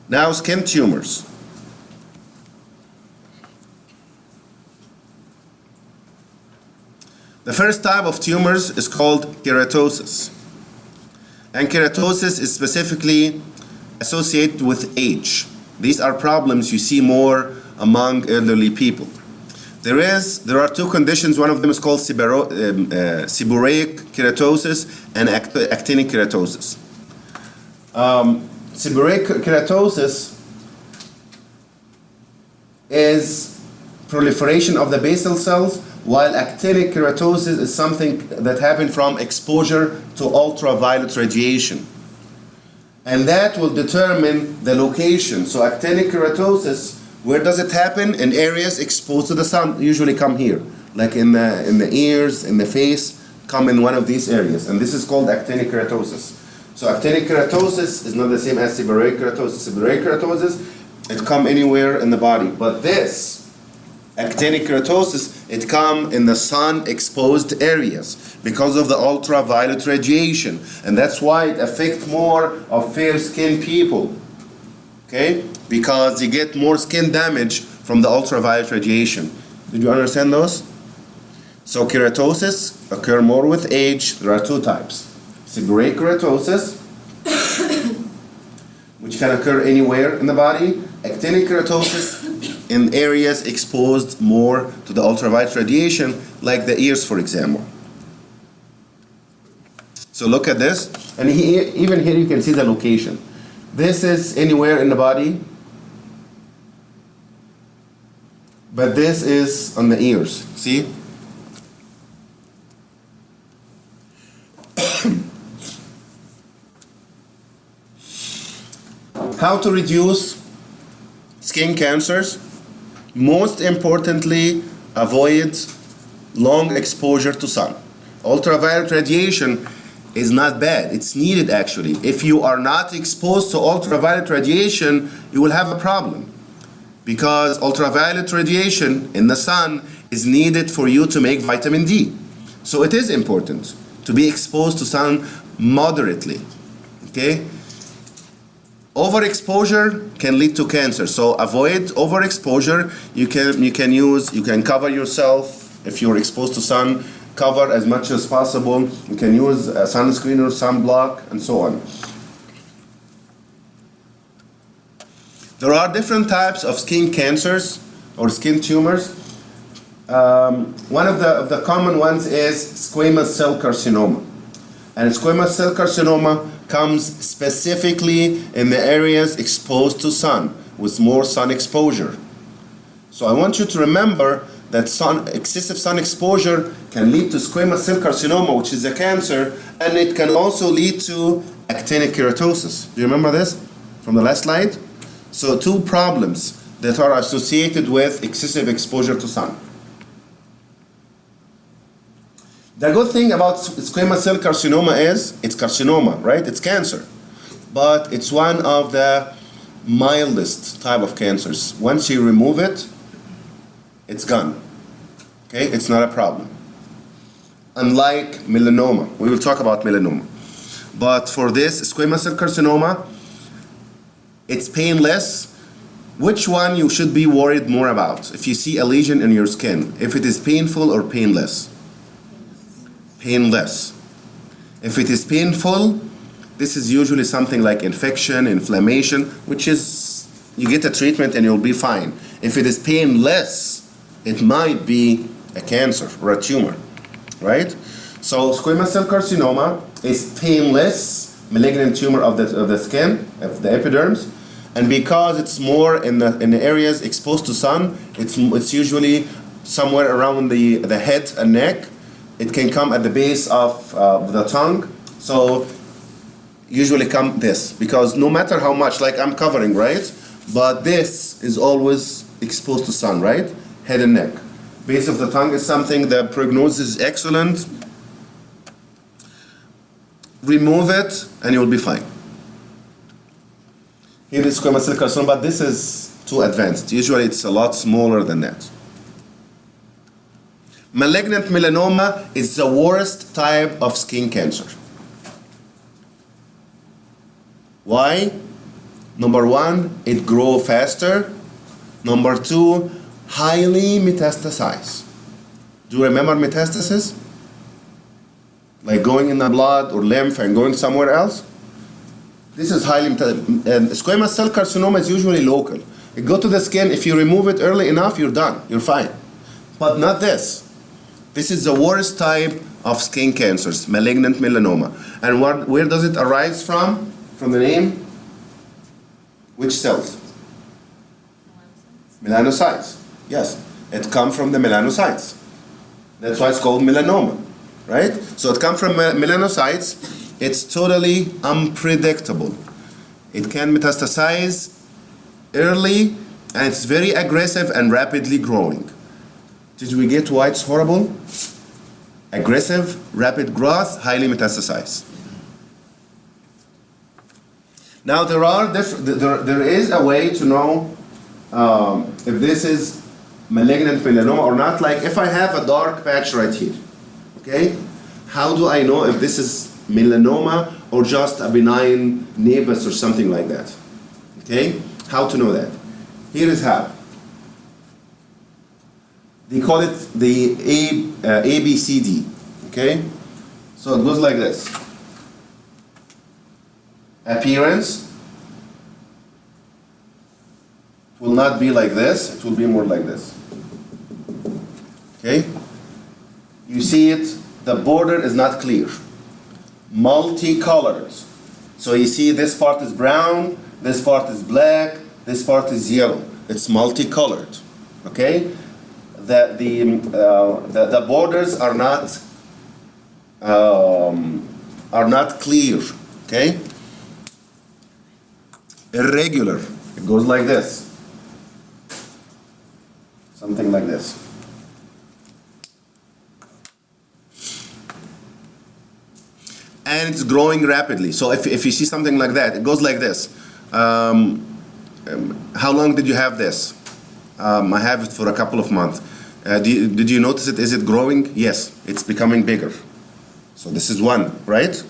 Now, skin tumors. The first type of tumors is called keratosis. And keratosis is specifically associated with age. These are problems you see more among elderly people. There are two conditions. One of them is called seborrheic keratosis and actinic keratosis. Seborrheic keratosis is proliferation of the basal cells, while actinic keratosis is something that happens from exposure to ultraviolet radiation. And that will determine the location. So actinic keratosis, where does it happen? In areas exposed to the sun, usually come here, like in the ears, in the face, come in one of these areas. And this is called actinic keratosis. So actinic keratosis is not the same as seborrheic keratosis. Seborrheic keratosis, it come anywhere in the body. But this, actinic keratosis, it come in the sun-exposed areas because of the ultraviolet radiation. And that's why it affects more of fair-skinned people. Okay? Because you get more skin damage from the ultraviolet radiation. Did you understand those? So keratosis occur more with age. There are two types. Seborrheic keratosis, which can occur anywhere in the body. Actinic keratosis in areas exposed more to the ultraviolet radiation, like the ears, for example. So look at this, and even here you can see the location. This is anywhere in the body, but this is on the ears, see? How to reduce skin cancers? Most importantly, avoid long exposure to sun. Ultraviolet radiation is not bad. It's needed actually. If you are not exposed to ultraviolet radiation, you will have a problem. Because ultraviolet radiation in the sun is needed for you to make vitamin D. So it is important to be exposed to sun moderately. Okay? Overexposure can lead to cancer, so avoid overexposure. You can cover yourself if you're exposed to sun. Cover as much as possible. You can use a sunscreen or sunblock and so on. There are different types of skin cancers or skin tumors. One of the common ones is squamous cell carcinoma. And squamous cell carcinoma comes specifically in the areas exposed to sun, with more sun exposure. So I want you to remember that excessive sun exposure can lead to squamous cell carcinoma, which is a cancer, and it can also lead to actinic keratosis. Do you remember this from the last slide? So two problems that are associated with excessive exposure to sun. The good thing about squamous cell carcinoma is it's carcinoma, right? It's cancer. But it's one of the mildest type of cancers. Once you remove it, it's gone. Okay? It's not a problem. Unlike melanoma. We will talk about melanoma. But for this squamous cell carcinoma, it's painless. Which one you should be worried more about? If you see a lesion in your skin, if it is painful or painless? Painless. If it is painful, this is usually something like infection, inflammation, which is, you get a treatment and you'll be fine. If it is painless, it might be a cancer or a tumor, right? So squamous cell carcinoma is painless, malignant tumor of the skin, of the epidermis, and because it's more in the areas exposed to sun, it's usually somewhere around the head and neck. It can come at the base of the tongue. So usually come this, because no matter how much, like I'm covering, right? But this is always exposed to sun, right? Head and neck. Base of the tongue is something, the prognosis is excellent. Remove it and you'll be fine. Here is squamous cell carcinoma, but this is too advanced. Usually it's a lot smaller than that. Malignant melanoma is the worst type of skin cancer. Why? Number one, it grows faster. Number two, highly metastasize. Do you remember metastasis? like going in the blood or lymph and going somewhere else. This is highly squamous cell carcinoma is usually local. You go to the skin, if you remove it early enough, you're done, you're fine. But not this. This is the worst type of skin cancers, malignant melanoma. And where does it arise from? From the name? Which cells? Melanocytes. Yes, it comes from the melanocytes. That's why it's called melanoma, right? So it comes from melanocytes. It's totally unpredictable. It can metastasize early, and it's very aggressive and rapidly growing. Did we get why it's horrible? Aggressive, rapid growth, highly metastasized. Now there is a way to know if this is malignant melanoma or not. Like if I have a dark patch right here, okay? How do I know if this is melanoma or just a benign nevus or something like that? Okay? How to know that? Here is how. They call it the ABCD, okay? So it goes like this. Appearance will not be like this, it will be more like this. Okay? You see it, the border is not clear. Multicolored. So you see this part is brown, this part is black, this part is yellow. It's multicolored. Okay? The borders are not clear. Okay? Irregular. It goes like this. Something like this. And it's growing rapidly. So if you see something like that, it goes like this. How long did you have this? I have it for a couple of months. Did you notice it? Is it growing? Yes, it's becoming bigger. So this is one, right?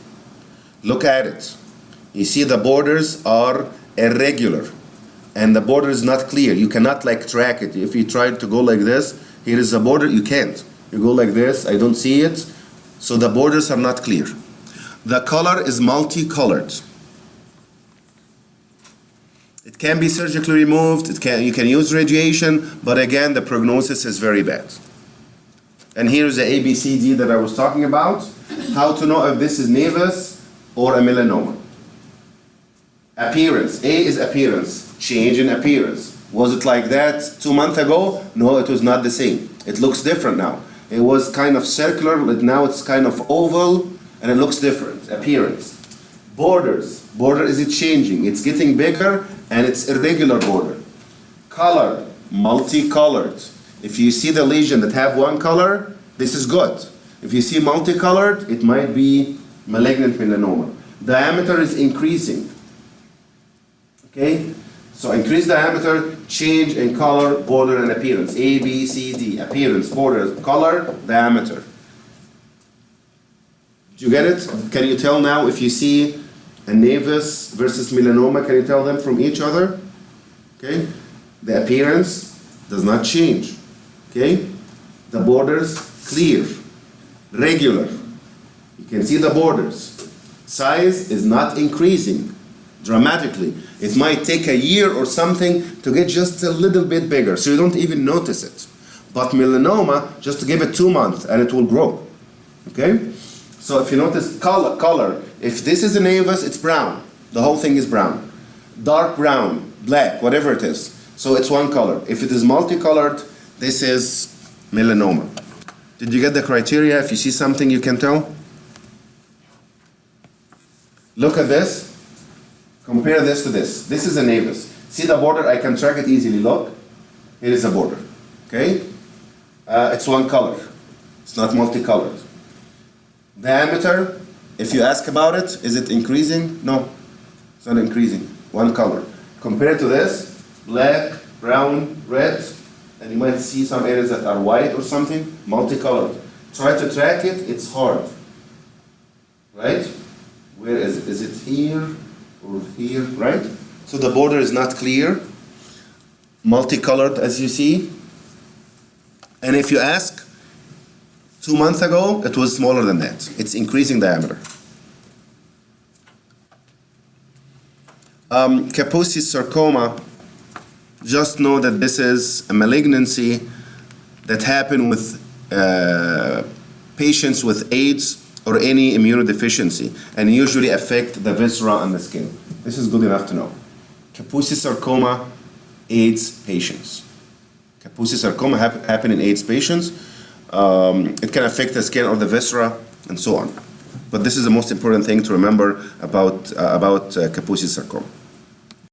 Look at it. You see the borders are irregular. And the border is not clear. You cannot like track it. If you try to go like this, here is the border, you can't. You go like this, I don't see it. So the borders are not clear. The color is multicolored. It can be surgically removed, you can use radiation, but again, the prognosis is very bad. And here's the ABCD that I was talking about. How to know if this is nevus or a melanoma. Appearance. A is appearance. Change in appearance. Was it like that 2 months ago? No, it was not the same. It looks different now. It was kind of circular, but now it's kind of oval, and it looks different. Appearance. Borders. Border, is it changing? It's getting bigger, and it's irregular border. Color. Multicolored. If you see the lesion that have one color, this is good. If you see multicolored, it might be malignant melanoma. Diameter is increasing. Okay? So increase diameter, change in color, border, and appearance. A, B, C, D. Appearance, border, color, diameter. Did you get it? Can you tell now if you see a nevus versus melanoma, can you tell them from each other? Okay? The appearance does not change. Okay? The borders, clear, regular. You can see the borders. Size is not increasing dramatically. It might take a year or something to get just a little bit bigger, so you don't even notice it. But melanoma, just give it 2 months and it will grow. Okay? So if you notice color, if this is a nevus, it's brown. The whole thing is brown. Dark brown, black, whatever it is. So it's one color. If it is multicolored, this is melanoma. Did you get the criteria? If you see something, you can tell? Look at this. Compare this to this. This is a nevus. See the border? I can track it easily. Look. Here is the border. Okay? It's one color. It's not multicolored. Diameter, if you ask about it, is it increasing? No. It's not increasing. One color. Compared to this, black, brown, red, and you might see some areas that are white or something, multicolored. Try to track it, it's hard. Right? Where is it? Is it here or here? Right? So the border is not clear. Multicolored, as you see. And if you ask, 2 months ago, it was smaller than that. It's increasing diameter. Kaposi sarcoma, just know that this is a malignancy that happen with patients with AIDS or any immunodeficiency, and usually affect the viscera and the skin. This is good enough to know. Kaposi sarcoma, AIDS patients. Kaposi sarcoma happen in AIDS patients. It can affect the skin or the viscera and so on. But this is the most important thing to remember about Kaposi sarcoma.